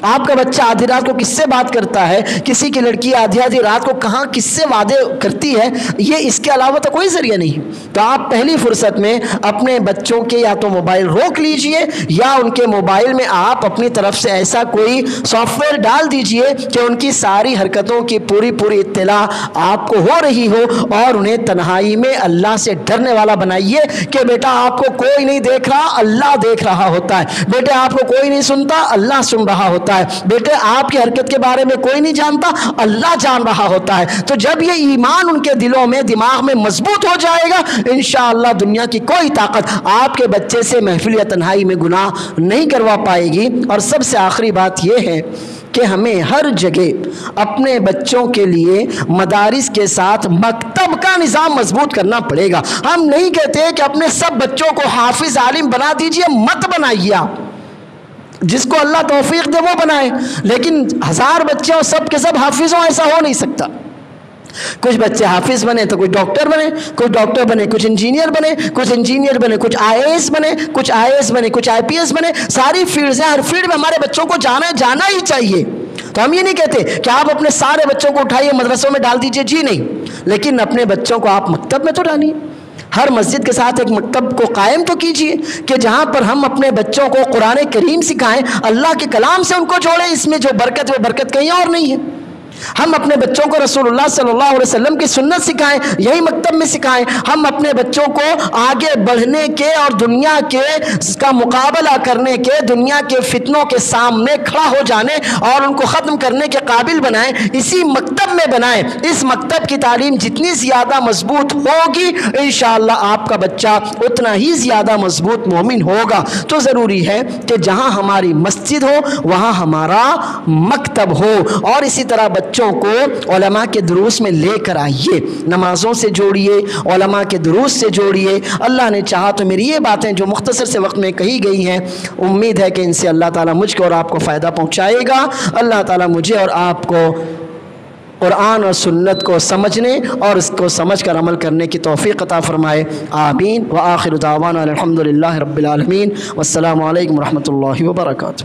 آپ کا بچہ آدھی رات کو کس سے بات کرتا ہے، کسی کی لڑکی آدھی رات کو کہاں کس سے وعدے کرتی ہے، یہ اس کے علاوہ تو کوئی ذریعہ نہیں۔ تو آپ پہلی فرصت میں اپنے بچوں کے یا تو موبائل روک لیجئے، یا ان کے موبائل میں آپ اپنی طرف سے ایسا کوئی سافٹ ویئر ڈال دیجئے کہ ان کی ساری حرکتوں کی پوری اطلاع آپ کو ہو رہی ہو، اور انہیں تنہائی میں اللہ سے ڈرنے والا بنائیے کہ بیٹا آپ کو کوئی نہیں دیکھ رہا، اللہ دیکھ رہا ہوتا ہے، بیٹے آپ کو کوئی نہیں سنتا، اللہ سن رہا ہوتا ہے، بیٹے آپ کی حرکت کے بارے میں کوئی نہیں جانتا، اللہ جان رہا ہوتا ہے۔ تو جب یہ ایمان ان کے دلوں میں، دماغ میں مضبوط ہو جائے گا، انشاءاللہ دنیا کی کوئی طاقت آپ کے بچے سے محفل یا تنہائی میں گناہ نہیں کروا پائے گی۔ اور سب سے آخری بات یہ ہے کہ ہمیں ہر جگہ اپنے بچوں کے لیے مدارس کے ساتھ مکتب کا نظام مضبوط کرنا پڑے گا۔ ہم نہیں کہتے کہ اپنے سب بچوں کو حافظ عالم بنا دیجئے، مت بنائیے، آپ جس کو اللہ توفیق دے وہ بنائے، لیکن 1000 بچے اور سب کے سب حافظ ہوں، ایسا ہو نہیں سکتا۔ کچھ بچے حافظ بنے تو کچھ ڈاکٹر بنے، کچھ ڈاکٹر بنے کچھ انجینئر بنے، کچھ انجینئر بنے کچھ IAS بنے، کچھ IAS بنے کچھ IPS بنے۔ ساری فیلڈز ہیں، ہر فیلڈ میں ہمارے بچوں کو جانا ہی چاہیے۔ تو ہم یہ نہیں کہتے کہ آپ اپنے سارے بچوں کو اٹھائیے مدرسوں میں ڈال دیجئے، جی نہیں، لیکن اپنے بچوں کو آپ مکتب میں تو ڈالیے۔ ہر مسجد کے ساتھ ایک مکتب کو قائم تو کیجئے کہ جہاں پر ہم اپنے بچوں کو قرآن کریم سکھائیں، اللہ کے کلام سے ان کو جوڑیں، اس میں جو برکت وہ برکت کہیں اور نہیں ہے۔ ہم اپنے بچوں کو رسول اللہ صلی اللہ علیہ وسلم کی سنت سکھائیں، یہی مکتب میں سکھائیں۔ ہم اپنے بچوں کو آگے بڑھنے کے اور دنیا کے کا مقابلہ کرنے کے، دنیا کے فتنوں کے سامنے کھڑا ہو جانے اور ان کو ختم کرنے کے قابل بنائیں، اسی مکتب میں بنائیں۔ اس مکتب کی تعلیم جتنی زیادہ مضبوط ہوگی، انشاءاللہ آپ کا بچہ اتنا ہی زیادہ مضبوط مومن ہوگا۔ تو ضروری ہے کہ جہاں ہماری مسجد ہو وہاں ہمارا مکتب ہو، اور اسی طرح بچوں کو علماء کے دروس میں لے کر آئیے، نمازوں سے جوڑیے، علماء کے دروس سے جوڑیے۔ اللہ نے چاہا تو میری یہ باتیں جو مختصر سے وقت میں کہی گئی ہیں، امید ہے کہ ان سے اللہ تعالیٰ مجھ کو اور آپ کو فائدہ پہنچائے گا۔ اللہ تعالیٰ مجھے اور آپ کو قرآن اور سنت کو سمجھنے اور اس کو سمجھ کر عمل کرنے کی توفیق عطا فرمائے، آمین۔ وآخر دعوانا الحمدللہ رب العالمین، والسلام علیکم ورحمۃ اللہ وبرکاتہ۔